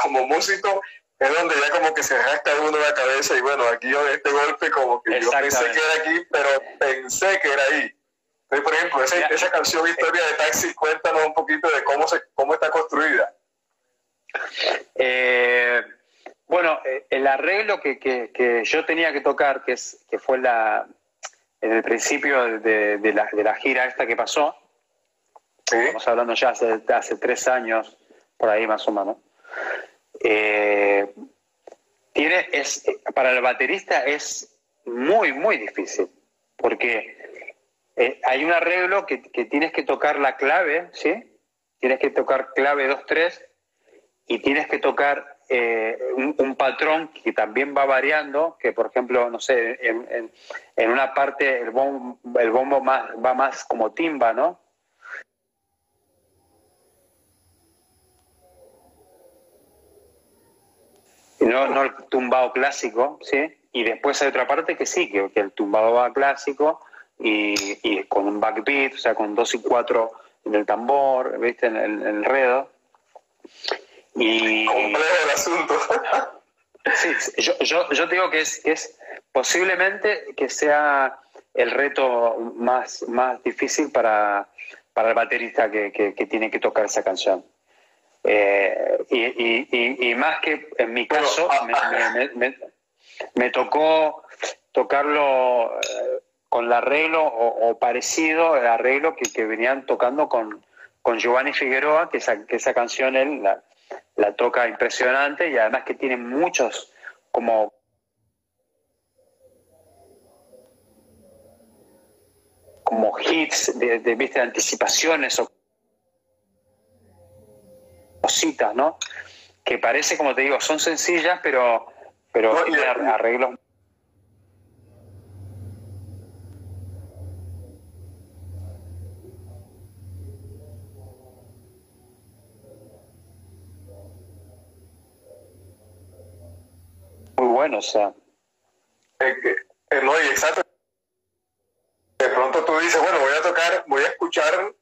como músico, es donde ya como que se rasca uno la cabeza y bueno, aquí este golpe como que yo pensé que era aquí, pero pensé que era ahí. Entonces, por ejemplo, esa canción Historia de Taxi, cuéntanos un poquito de cómo está construida. Bueno, el arreglo que yo tenía que tocar, que fue en el principio de la gira esta que pasó, ¿sí? Estamos hablando ya hace 3 años, por ahí más o menos, para el baterista es muy, muy difícil, porque hay un arreglo que tienes que tocar la clave, ¿sí? Tienes que tocar clave 2-3 y tienes que tocar un patrón que también va variando, que por ejemplo, no sé, en una parte el bombo va más como timba, ¿no? No el tumbado clásico, ¿sí? Y después hay otra parte que sí, que el tumbado va clásico y con un backbeat, o sea, con 2 y 4 en el tambor, ¿viste? En el enredo. Y complejo el asunto. Sí, yo te digo que es posiblemente que sea el reto más difícil para el baterista que tiene que tocar esa canción. Y más que en mi caso, me tocó tocarlo con el arreglo o parecido al arreglo que venían tocando con con Giovanni Figueroa, que esa canción él la toca impresionante, y además que tiene muchos como hits ¿viste? Anticipaciones o cositas, ¿no? Que parece, como te digo, son sencillas, pero tienen arreglos. Muy buenos, o sea. No, y exacto. De pronto tú dices, bueno, voy a escuchar,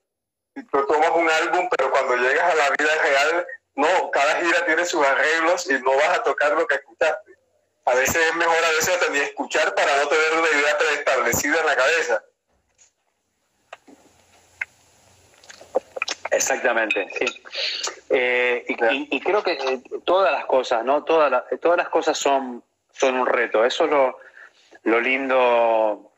y tú tomas un álbum, pero cuando llegas a la vida real, no, cada gira tiene sus arreglos y no vas a tocar lo que escuchaste. A veces es mejor hasta ni escuchar para no tener una idea preestablecida en la cabeza. Exactamente, sí. Y creo que todas las cosas, ¿no? Todas las cosas son un reto. Eso es lo lindo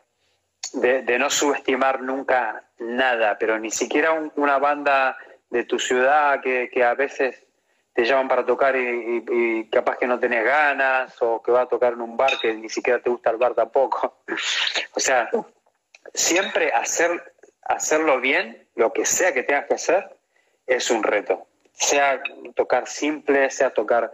de no subestimar nunca nada, pero ni siquiera una banda de tu ciudad que a veces te llaman para tocar y capaz que no tenés ganas, o que va a tocar en un bar que ni siquiera te gusta el bar tampoco. O sea, siempre hacerlo bien, lo que sea que tengas que hacer, es un reto. Sea tocar simple, sea tocar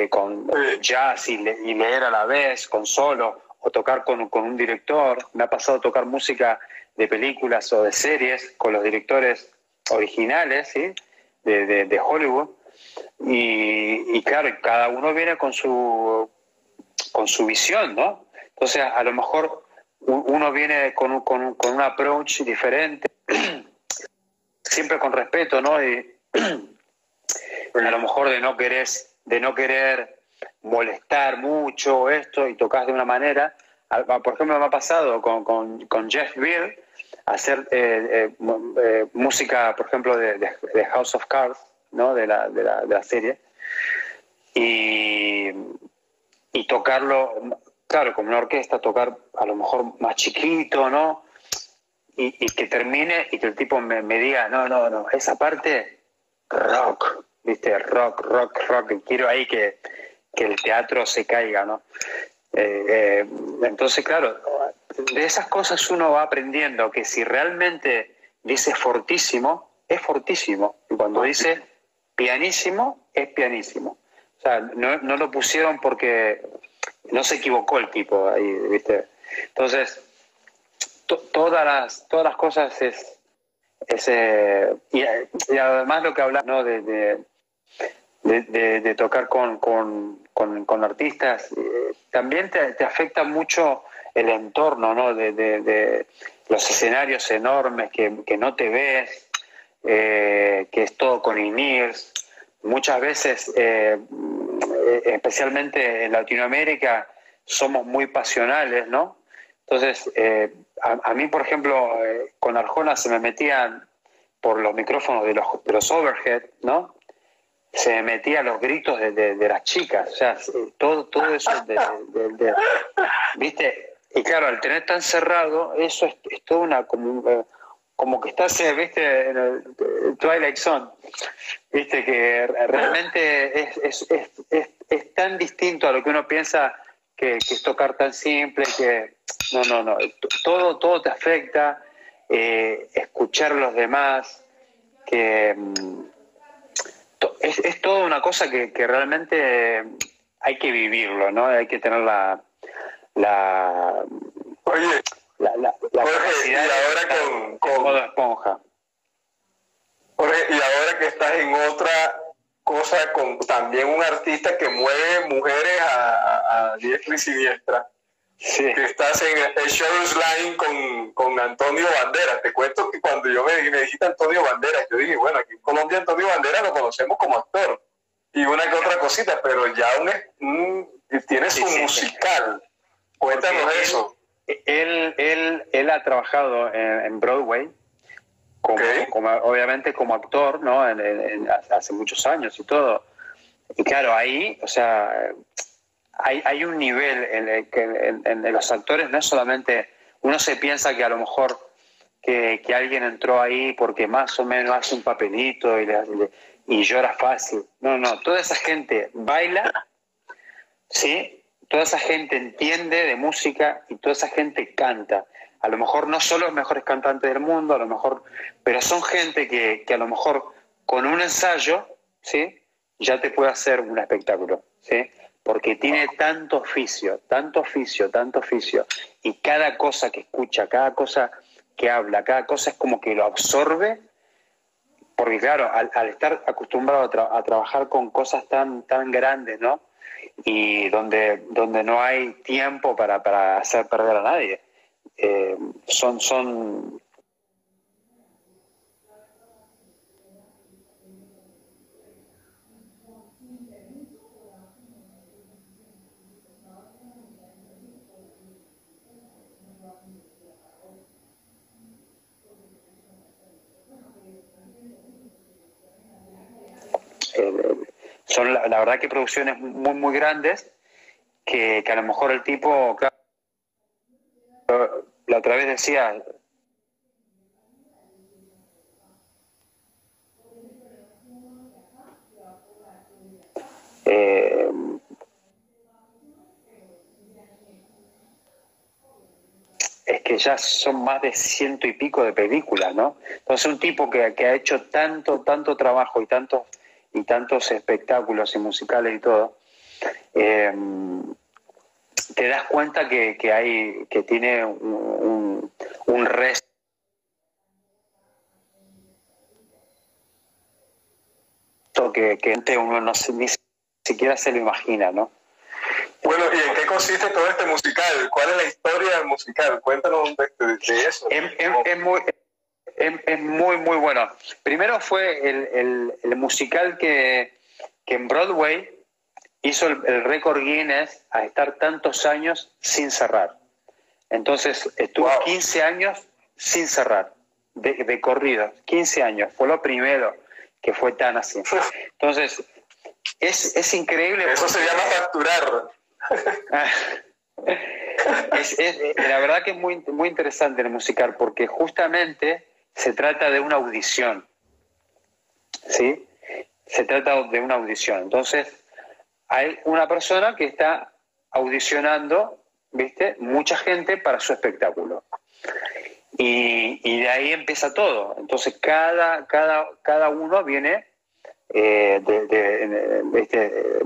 con jazz y leer a la vez, con solo, o tocar con un director. Me ha pasado tocar música de películas o de series con los directores originales, ¿sí? de Hollywood. Y claro, cada uno viene con su visión, ¿no? Entonces, a lo mejor uno viene con un approach diferente, siempre con respeto, ¿no? Y a lo mejor de no querer molestar mucho esto, y tocas de una manera. Por ejemplo, me ha pasado con Jeff Beal hacer música, por ejemplo, de House of Cards, ¿no? de la serie, y tocarlo, claro, como una orquesta, tocar a lo mejor más chiquito, ¿no? Y que termine y que el tipo me diga, no, esa parte, rock, ¿viste? Rock, y quiero ahí que el teatro se caiga, ¿no? Entonces, claro, de esas cosas uno va aprendiendo que si realmente dice fortísimo, es fortísimo. Y cuando dice pianísimo, es pianísimo. O sea, no lo pusieron porque no se equivocó el tipo ahí, ¿viste? Entonces, todas las cosas y además lo que hablas, ¿no? de tocar con artistas, también te afecta mucho el entorno, ¿no? de los escenarios enormes que no te ves, que es todo con in-ears. Muchas veces, especialmente en Latinoamérica, somos muy pasionales, ¿no? Entonces, a mí, por ejemplo, con Arjona se me metían por los micrófonos de los overhead, ¿no? Se me metían los gritos de las chicas, o sea, todo eso ¿viste? Y claro, al tener tan cerrado, eso es toda una como que estás, ¿viste? En el Twilight Zone, ¿viste? Que realmente es tan distinto a lo que uno piensa, que es tocar tan simple, que no, todo te afecta, escuchar a los demás, que es toda una cosa que realmente hay que vivirlo, ¿no? Hay que tener Oye, Jorge, y ahora con modo esponja. Jorge, y ahora que estás en otra cosa, con también un artista que mueve mujeres a diestra y siniestra, sí, que estás en el Show's Line con Antonio Banderas. Te cuento que cuando yo me dijiste Antonio Banderas, yo dije, bueno, aquí en Colombia Antonio Banderas lo conocemos como actor y una que otra cosita, pero ya tiene su musical. Cuéntanos eso. Él ha trabajado en Broadway, obviamente como actor, ¿no? Hace muchos años y todo. Y claro, ahí, o sea, hay un nivel en el que en los actores no es solamente, uno se piensa que a lo mejor que alguien entró ahí porque más o menos hace un papelito y llora fácil. No, no, toda esa gente baila, ¿sí? Toda esa gente entiende de música y toda esa gente canta. A lo mejor no son los mejores cantantes del mundo, a lo mejor, pero son gente que a lo mejor con un ensayo, ¿sí? Ya te puede hacer un espectáculo, ¿sí? Porque tiene tanto oficio, tanto oficio, tanto oficio, y cada cosa que escucha, cada cosa que habla, cada cosa es como que lo absorbe, porque claro, al estar acostumbrado a trabajar con cosas tan grandes, ¿no? Y donde no hay tiempo para hacer perder a nadie. Son eh, son la verdad que producciones muy grandes que a lo mejor el tipo, claro, la otra vez decía, eh, es que ya son más de 100 y pico de películas, ¿no? Entonces un tipo que ha hecho tanto trabajo y tantos espectáculos y musicales y todo, eh, te das cuenta que tiene un resto que uno no ni siquiera se lo imagina, ¿no? Bueno, ¿y en qué consiste todo este musical? ¿Cuál es la historia del musical? Cuéntanos de eso. Es muy bueno. Primero fue el musical que en Broadway hizo el récord Guinness a estar tantos años sin cerrar. Entonces estuvo 15 años sin cerrar, de corrido, 15 años. Fue lo primero que fue tan así. Entonces, es increíble. Eso se llama facturar. La verdad que es muy interesante el musical porque justamente se trata de una audición, ¿sí? Se trata de una audición. Entonces, hay una persona que está audicionando, ¿viste? Mucha gente para su espectáculo. Y de ahí empieza todo. Entonces, cada uno viene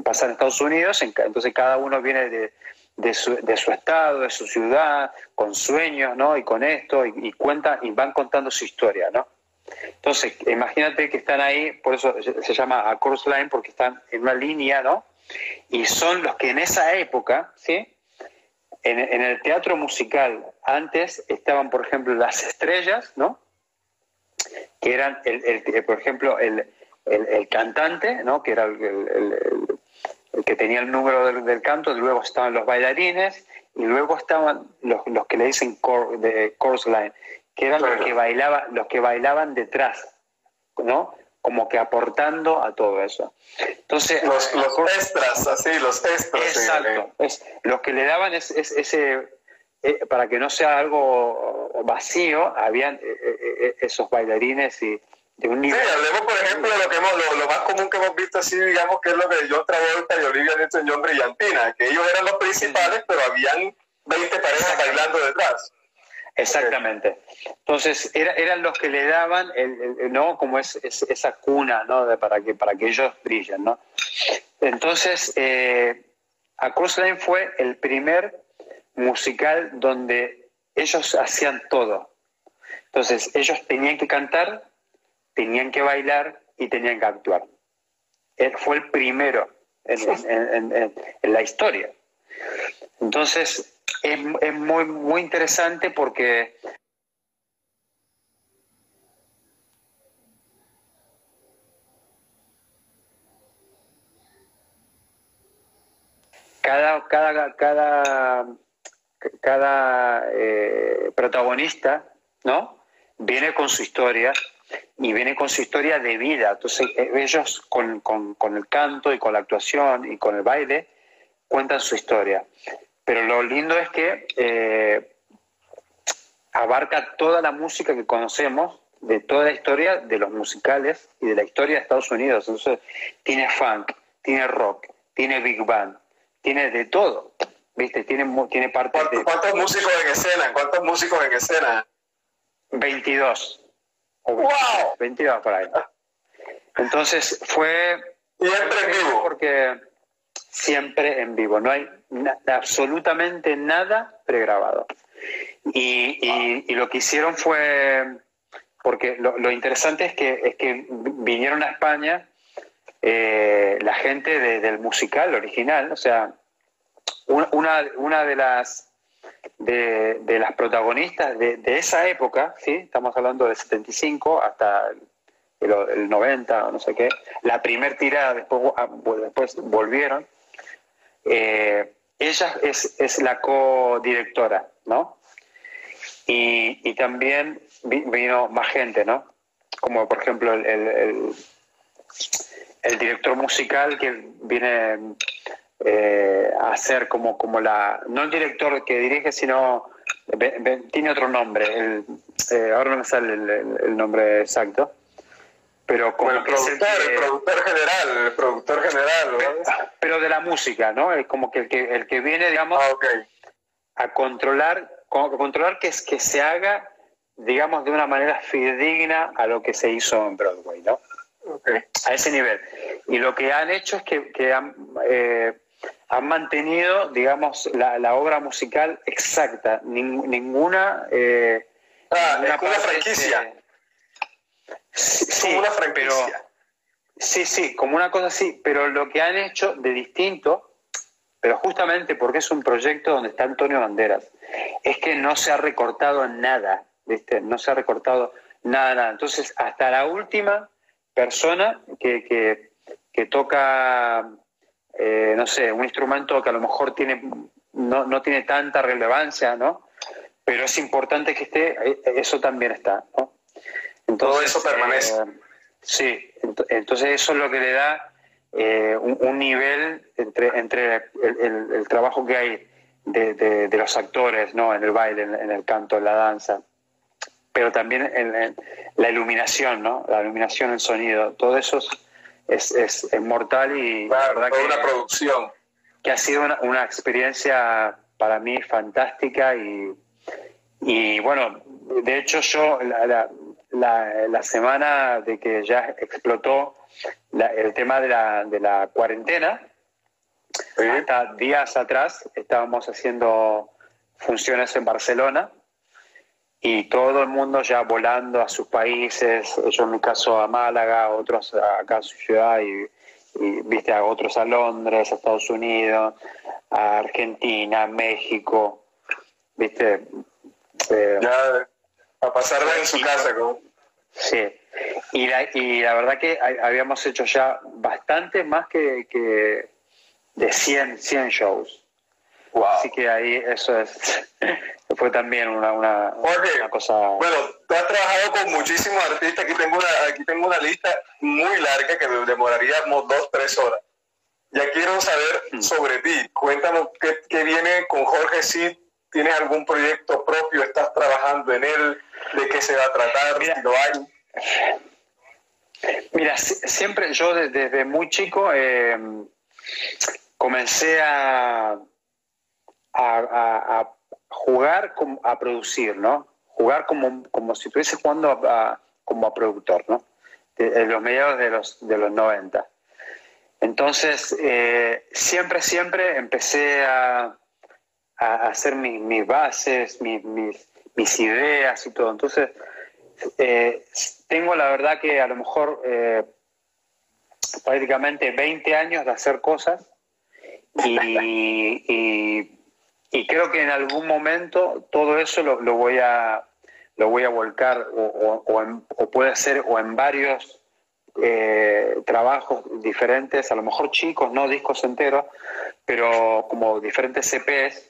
pasa en Estados Unidos, entonces cada uno viene de su estado, de su ciudad, con sueños, ¿no? Y con esto, y van contando su historia, ¿no? Entonces, imagínate que están ahí, por eso se llama a chorus line, porque están en una línea, ¿no? Y son los que en esa época, ¿sí? En el teatro musical, antes estaban, por ejemplo, las estrellas, ¿no? Que eran, por ejemplo, el cantante, ¿no? Que era el que tenía el número del canto, luego estaban los bailarines y luego estaban los que le dicen de chorus line, que eran los que bailaban detrás, ¿no? Como que aportando a todo eso. Entonces, los extras, así, los extras. Exacto. Los que le daban ese, para que no sea algo vacío, habían esos bailarines y de un nivel. Sí, hablemos por ejemplo de lo más común que hemos visto así, digamos, que es lo de John Travolta y Olivia Newton-John Brillantina, que ellos eran los principales, pero habían 20 parejas bailando detrás. Exactamente. Entonces eran los que le daban no como esa cuna, ¿no? Para que ellos brillen, ¿no? Entonces A Chorus Line fue el primer musical donde ellos hacían todo. Entonces ellos tenían que cantar, tenían que bailar y tenían que actuar. Él fue el primero en la historia. Entonces es muy interesante porque cada protagonista, ¿no? Viene con su historia y viene con su historia de vida. Entonces ellos con el canto y con la actuación y con el baile cuentan su historia. Pero lo lindo es que abarca toda la música que conocemos, de toda la historia de los musicales y de la historia de Estados Unidos. Entonces, tiene funk, tiene rock, tiene big band, tiene de todo, ¿viste? Tiene parte de... ¿Cuántos músicos en escena? ¿Cuántos músicos en escena? 22. O 22, ¡wow! 22 22 por ahí. Entonces fue... Siempre en vivo. Porque siempre en vivo, no hay absolutamente nada pregrabado. Y lo que hicieron fue... Porque lo interesante es que vinieron a España la gente del musical original, o sea, una de las protagonistas de esa época, ¿sí? Estamos hablando del 75 hasta el 90 o no sé qué, la primer tirada, después volvieron, ella es la codirectora, ¿no? Y también vino más gente, ¿no? Como por ejemplo el director musical que viene a ser como no el director que dirige, sino tiene otro nombre, ahora no me sale el nombre exacto, pero como el productor general, pero de la música, ¿no? Es como que el que viene, digamos, a controlar que se haga, digamos, de una manera fidedigna a lo que se hizo en Broadway, ¿no? A ese nivel. Y lo que han hecho es que han mantenido, digamos, la obra musical exacta. Ninguna... es como una franquicia. Sí, como una franquicia. Pero, sí, como una cosa así. Pero lo que han hecho de distinto, pero justamente porque es un proyecto donde está Antonio Banderas, es que no se ha recortado nada, ¿viste? No se ha recortado nada. Entonces, hasta la última persona que toca, no sé, un instrumento que a lo mejor no tiene tanta relevancia, ¿no? Pero es importante que esté, eso también está, ¿no? Entonces, todo eso permanece. Sí, entonces eso es lo que le da un nivel entre el trabajo que hay de los actores, ¿no? En el baile, en el canto, en la danza, pero también en la iluminación, ¿no? La iluminación, el sonido, todo eso es mortal y claro, la verdad toda una producción. Que ha sido una experiencia para mí fantástica y bueno, de hecho yo la semana de que ya explotó el tema de la cuarentena, ¿sí? Hasta días atrás estábamos haciendo funciones en Barcelona y todo el mundo ya volando a sus países, yo en mi caso a Málaga, otros acá a su ciudad y viste a otros a Londres, a Estados Unidos, a Argentina, a México, viste. Ya a pasarla en su casa. Sí, y la verdad que habíamos hecho ya bastante más que de 100 shows. Wow. Así que ahí eso fue también una cosa... Bueno, tú has trabajado con muchísimos artistas, aquí tengo una lista muy larga que demoraríamos 2-3 horas. Ya quiero saber sobre ti. Cuéntanos qué viene con Jorge Cid. ¿Tienes algún proyecto propio? ¿Estás trabajando en él? ¿De qué se va a tratar? Mira, si lo hay. Mira, siempre yo desde muy chico comencé a jugar, a producir, ¿no? Jugar como si estuviese jugando como a productor, ¿no? En los mediados de los 90. Entonces, siempre empecé a hacer mis bases, mis ideas y todo. Entonces, tengo la verdad que a lo mejor prácticamente 20 años de hacer cosas y creo que en algún momento todo eso lo voy a volcar o puede ser o en varios trabajos diferentes, a lo mejor chicos, no discos enteros, pero como diferentes CPs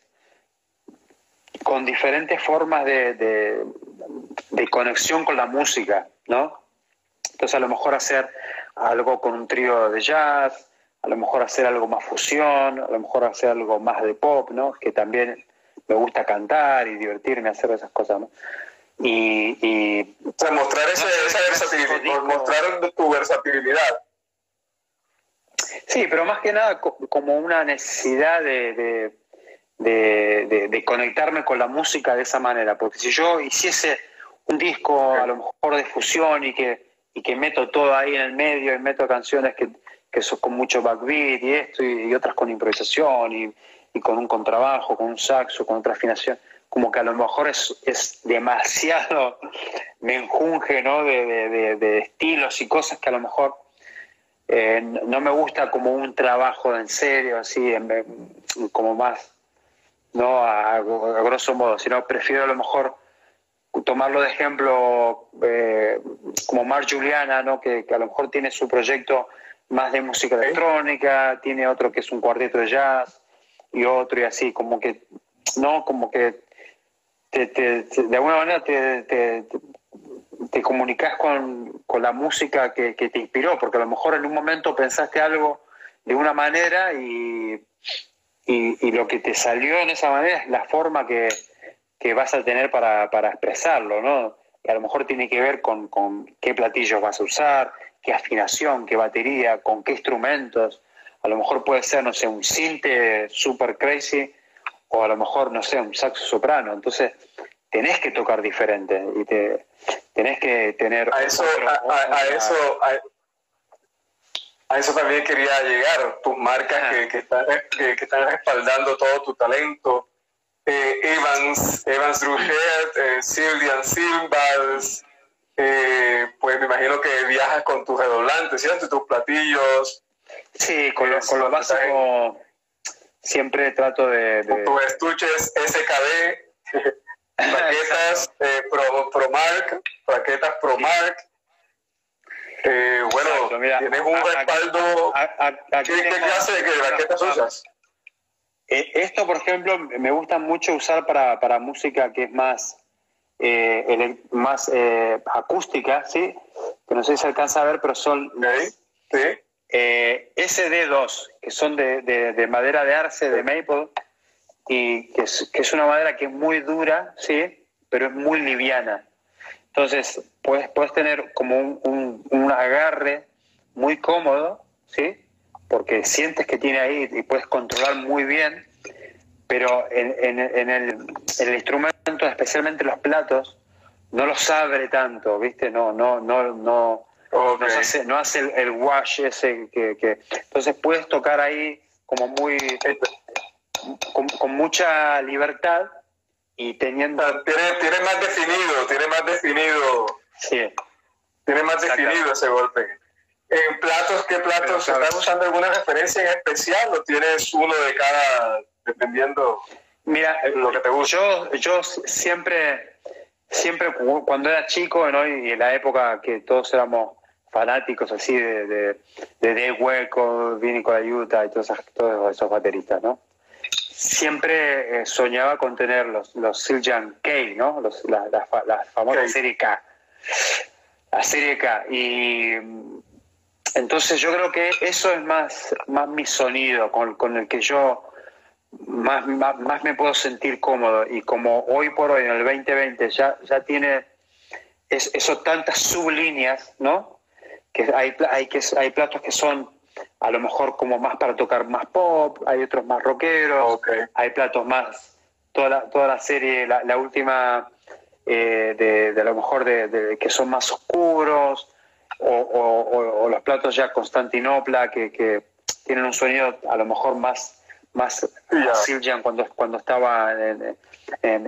con diferentes formas de conexión con la música, ¿no? Entonces a lo mejor hacer algo con un trío de jazz, a lo mejor hacer algo más fusión, a lo mejor hacer algo más de pop, ¿no? Que también me gusta cantar y divertirme, hacer esas cosas, ¿no? O sea, mostrar esa versatilidad, mostrar tu versatilidad. Sí, pero más que nada como una necesidad de conectarme con la música de esa manera, porque si yo hiciese un disco a lo mejor de fusión y que meto todo ahí en el medio y meto canciones que son con mucho backbeat y esto y otras con improvisación y con un contrabajo, con un saxo, con otra afinación, como que a lo mejor es demasiado menjunje, ¿no? de estilos y cosas que a lo mejor no me gusta como un trabajo en serio, así, como más, no a grosso modo, sino prefiero a lo mejor tomarlo de ejemplo como Mark Juliana, ¿no? que a lo mejor tiene su proyecto más de música electrónica, tiene otro que es un cuarteto de jazz y otro y así, como que, ¿no? Como que de alguna manera te comunicas con la música que te inspiró, porque a lo mejor en un momento pensaste algo de una manera y lo que te salió en esa manera es la forma que vas a tener para expresarlo, ¿no? Que a lo mejor tiene que ver con qué platillos vas a usar, qué afinación, qué batería, con qué instrumentos. A lo mejor puede ser, no sé, un sinte super crazy o a lo mejor, no sé, un saxo soprano. Entonces, tenés que tocar diferente y tenés que tener... A eso también quería llegar, tus marcas que están respaldando todo tu talento. Evans Druchet, Silvian Silvals, pues me imagino que viajas con tus redoblantes, ¿cierto? Tus platillos. Sí, con lo básico siempre trato de... Tus estuches SKD, plaquetas ProMark, plaquetas ProMark. Bueno, exacto, mira, tienes un respaldo. ¿Qué clase de plaquetas usas? Esto, por ejemplo, me gusta mucho usar para música que es más acústica, ¿sí? Que no sé si se alcanza a ver, pero son sí. SD2, que son de madera de arce, de maple, y que es una madera que es muy dura, ¿sí? Pero es muy liviana. Entonces, puedes tener como un agarre muy cómodo, ¿sí? Porque sientes que tiene ahí y puedes controlar muy bien, pero en el instrumento, especialmente los platos, no los abre tanto, ¿viste? No hace el wash ese que entonces puedes tocar ahí como muy con mucha libertad y teniendo... Tiene más definido. Sí. Tiene más definido ese golpe. ¿En platos, qué platos? ¿Estás usando alguna referencia en especial o tienes uno de cada, dependiendo? Mira, lo que te gusta? Yo siempre cuando era chico, ¿no? Y en la época que todos éramos fanáticos así de Dave Weckl, Vinny Colaiuta y todos esos bateristas, ¿no? Siempre soñaba con tener los Siljan K, ¿no? La famosa serie K. La serie K. Y entonces yo creo que eso es más mi sonido, con el que yo más me puedo sentir cómodo. Y como hoy por hoy, en el 2020, ya tiene eso tantas sublíneas, ¿no? Que hay platos que son a lo mejor como más para tocar más pop, hay otros más rockeros, hay platos más, toda la serie, la última de a lo mejor de que son más oscuros, o los platos ya Constantinopla que tienen un sonido a lo mejor más Siljan cuando estaba me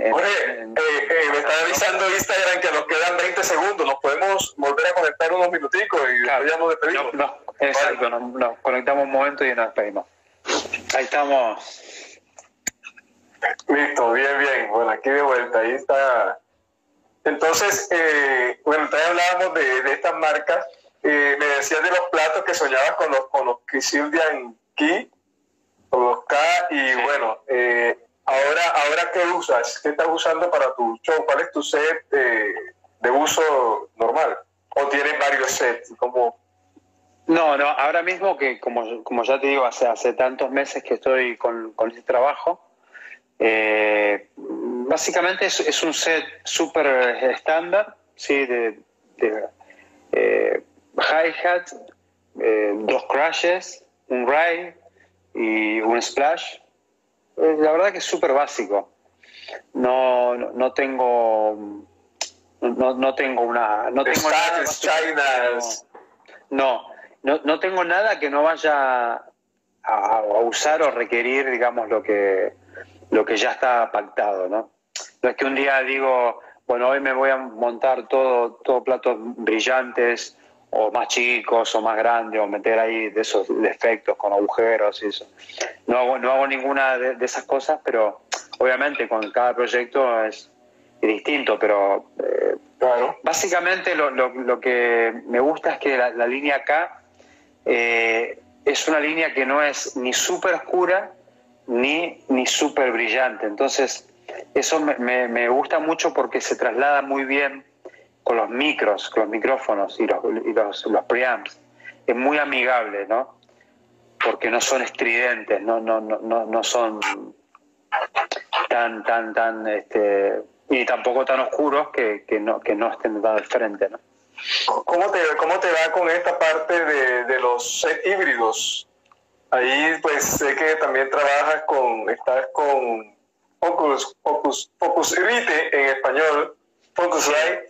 está avisando Instagram que nos quedan 20 segundos, nos podemos volver a conectar unos minuticos y claro, ya nos despedimos. Exacto, nos conectamos un momento y nos despedimos. Ahí estamos. Listo, bien. Bueno, aquí de vuelta, ahí está. Entonces, bueno, entonces hablábamos de estas marcas. Me decías de los platos que soñabas con los Silvian Key, con los K, y sí. Bueno, ahora ¿qué usas? ¿Qué estás usando para tu show? ¿Cuál es tu set de uso normal? ¿O tienes varios sets? No, ahora mismo que como ya te digo, hace tantos meses que estoy con este trabajo, Básicamente es un set súper estándar, ¿sí? de hi-hat, 2 crashes, un ride y un splash. La verdad que es súper básico. No tengo no tengo una no tengo nada no tengo nada que no vaya a usar o requerir, digamos, lo que ya está pactado, ¿no? No es que un día digo, bueno, hoy me voy a montar todo platos brillantes o más chicos o más grandes, o meter ahí de esos defectos con agujeros y eso. No hago ninguna de esas cosas, pero obviamente con cada proyecto es distinto, pero claro. Básicamente lo que me gusta es que la línea acá es una línea que no es ni súper oscura ni súper brillante. Entonces eso me gusta mucho porque se traslada muy bien con los micrófonos y los preamps. Es muy amigable, ¿no? Porque no son estridentes, no son tan y tampoco tan oscuros que no estén tan al frente, ¿no? ¿Cómo te va con esta parte de los set híbridos? Ahí pues sé que también estás con Focusrite en español, Focusrite.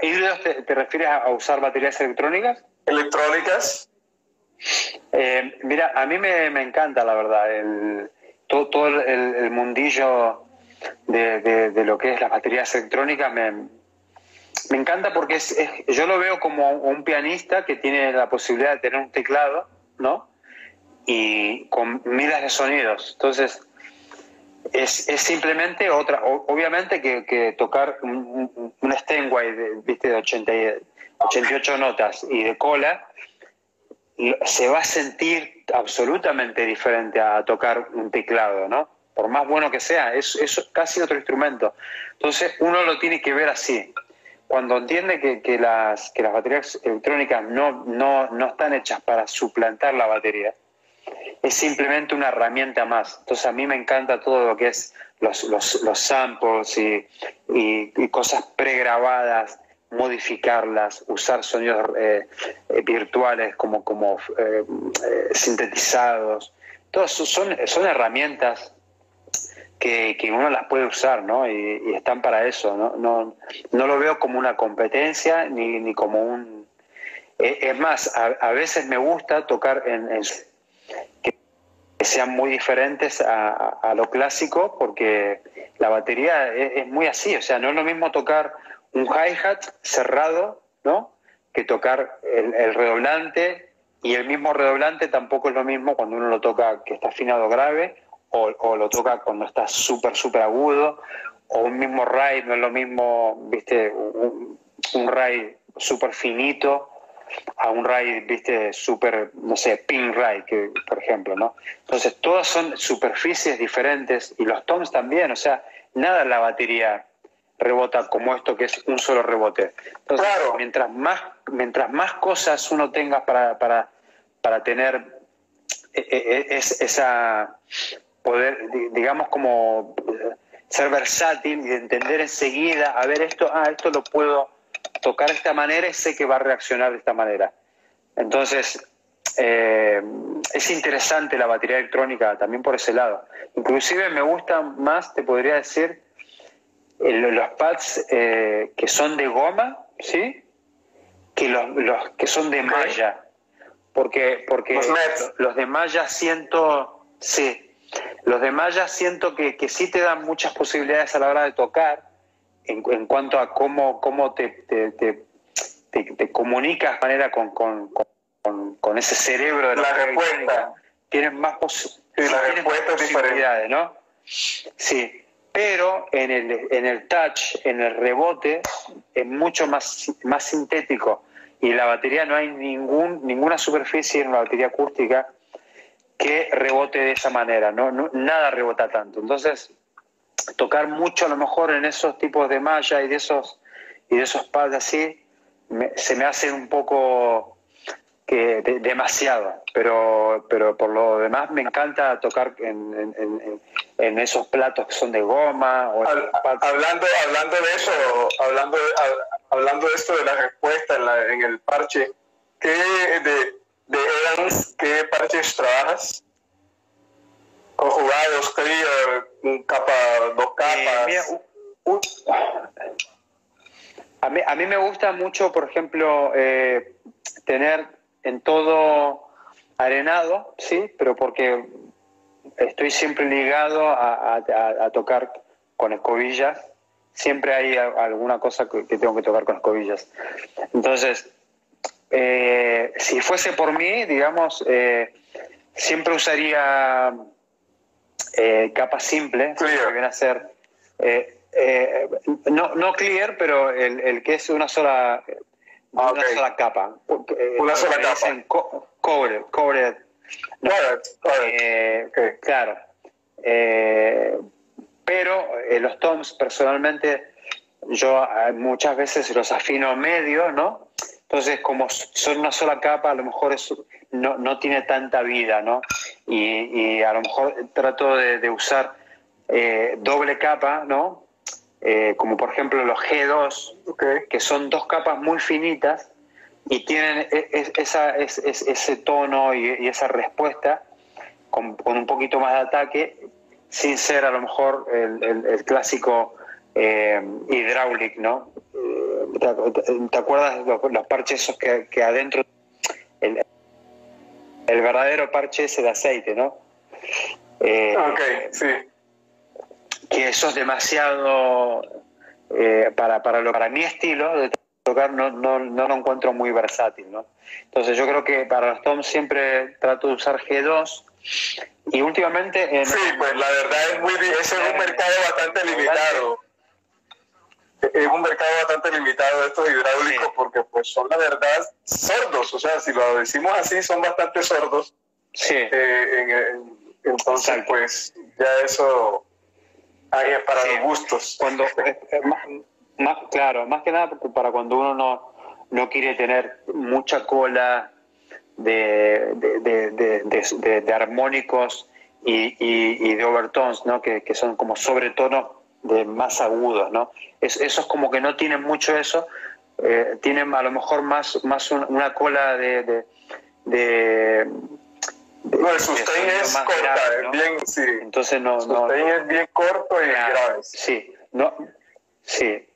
¿Híbridos te refieres a usar baterías electrónicas? Electrónicas. Mira, a mí me encanta, la verdad, todo el mundillo de lo que es las baterías electrónicas me encanta porque yo lo veo como un pianista que tiene la posibilidad de tener un teclado, ¿no? Y con miles de sonidos. Entonces, es simplemente obviamente que tocar un Steinway de 88 notas y de cola se va a sentir absolutamente diferente a tocar un teclado, ¿no? Por más bueno que sea, es casi otro instrumento. Entonces uno lo tiene que ver así. Cuando entiende que las baterías electrónicas no están hechas para suplantar la batería, es simplemente una herramienta más. Entonces a mí me encanta todo lo que es los samples y cosas pregrabadas, modificarlas, usar sonidos virtuales como sintetizados. Todos son herramientas que uno las puede usar, ¿no? Y están para eso, ¿no? No lo veo como una competencia ni como un... es más, a veces me gusta tocar que sean muy diferentes a lo clásico, porque la batería es muy así, o sea, no es lo mismo tocar un hi-hat cerrado, ¿no? Que tocar el redoblante, y el mismo redoblante tampoco es lo mismo cuando uno lo toca que está afinado grave o lo toca cuando está súper agudo, o un mismo ride no es lo mismo, viste, un ride súper finito a un ride, viste, súper, no sé, pin ride, que, por ejemplo, ¿no? Entonces, todas son superficies diferentes, y los toms también, o sea, nada en la batería rebota como esto, que es un solo rebote. Entonces, claro, mientras más cosas uno tenga para tener esa poder, digamos, como ser versátil y entender enseguida, a ver, esto lo puedo tocar de esta manera y sé que va a reaccionar de esta manera. Entonces, es interesante la batería electrónica también por ese lado. Inclusive me gustan más, te podría decir, los pads que son de goma, ¿sí? Que los que son de malla. Porque los de malla siento que sí te dan muchas posibilidades a la hora de tocar en cuanto a cómo te comunicas de manera con ese cerebro de la respuesta. Tienes más posibilidades, ¿no? Sí, pero en el touch, en el rebote, es mucho más sintético. Y en la batería no hay ninguna superficie en la batería acústica que rebote de esa manera, nada rebota tanto. Entonces, tocar mucho a lo mejor en esos tipos de malla y de esos pads así, se me hace un poco demasiado, pero por lo demás me encanta tocar en esos platos que son de goma. Hablando de eso, hablando de esto de la respuesta en el parche, de Evans, ¿qué parches trabajas? Conjugados, clear, dos capas. A mí me gusta mucho, por ejemplo, tener en todo arenado, sí, pero porque estoy siempre ligado a tocar con escobillas. Siempre hay alguna cosa que tengo que tocar con escobillas. Entonces, si fuese por mí, digamos, siempre usaría capas simples, que viene a ser no clear, pero el que es una sola capa. Una sola capa. Covered. Claro. Pero los toms, personalmente, yo muchas veces los afino medio, ¿no? Entonces, como son una sola capa, a lo mejor no tiene tanta vida, ¿no? Y a lo mejor trato de usar doble capa, ¿no? Como por ejemplo los G2, que son dos capas muy finitas y tienen ese tono y esa respuesta con un poquito más de ataque, sin ser a lo mejor el clásico hydraulic, ¿no? ¿Te acuerdas los parches esos que adentro, el verdadero parche es el aceite, ¿no? Sí. Que eso es demasiado para mi estilo de tocar, no lo encuentro muy versátil, ¿no? Entonces yo creo que para los toms siempre trato de usar G2 y últimamente sí, pues la verdad ese es un mercado bastante limitado. Es un mercado bastante limitado estos hidráulicos, porque pues son la verdad sordos, o sea, si lo decimos así, son bastante sordos. Sí. Entonces, exacto, pues ya eso es para los gustos. Cuando más que nada para cuando uno no quiere tener mucha cola de armónicos y de overtones, ¿no? Que son como sobretonos más agudos, ¿no? Esos como que no tienen mucho eso, tienen a lo mejor más una cola el sustain es corta, grave, ¿no? Bien, sí. Entonces el sustain es bien corto y grave. Sí, sí.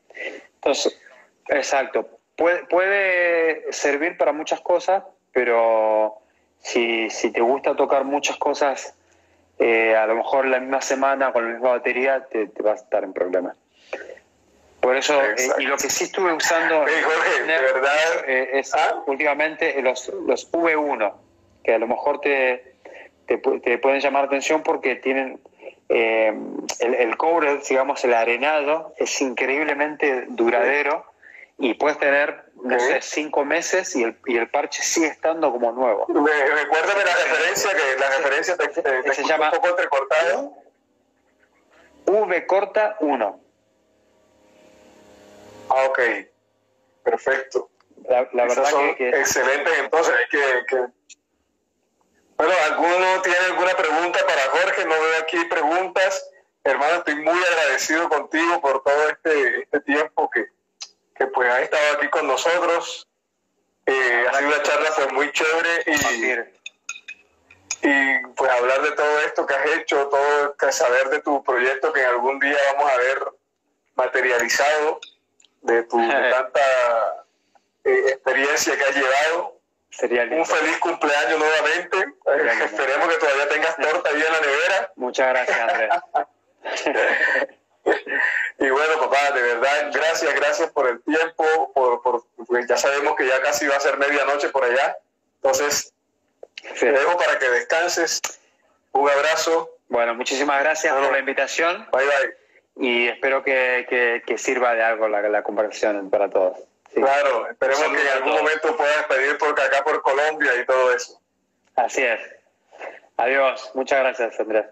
Entonces, exacto. Puede servir para muchas cosas, pero si te gusta tocar muchas cosas, a lo mejor la misma semana con la misma batería te vas a estar en problemas. Por eso, y lo que sí estuve usando Jorge, de verdad, es últimamente los V1, que a lo mejor te pueden llamar la atención porque tienen el cobre, digamos, el arenado es increíblemente duradero y puedes tener, no sé, 5 meses y el parche sigue estando como nuevo. Recuérdame la referencia se llama un poco entrecortada. V corta 1. Ok, perfecto. La verdad son que excelentes, entonces hay que... Bueno, ¿alguno tiene alguna pregunta para Jorge? No veo aquí preguntas. Hermano, estoy muy agradecido contigo por todo este tiempo que pues has estado aquí con nosotros. Ha sido una charla pues muy chévere y pues hablar de todo esto que has hecho, saber de tu proyecto que en algún día vamos a ver materializado, de tu tanta experiencia que has llevado. sería lindo. Un feliz cumpleaños nuevamente. Esperemos que todavía tengas torta ahí en la nevera. Muchas gracias, Andrés. Y bueno, papá, de verdad, gracias por el tiempo, pues ya sabemos que ya casi va a ser medianoche por allá. Entonces, te dejo para que descanses. Un abrazo. Bueno, muchísimas gracias por la invitación. Bye, bye. Y espero que sirva de algo la conversación para todos. Sí. Claro, esperemos que en algún momento puedas pedir por acá por Colombia y todo eso. Así es. Adiós. Muchas gracias, Andrés.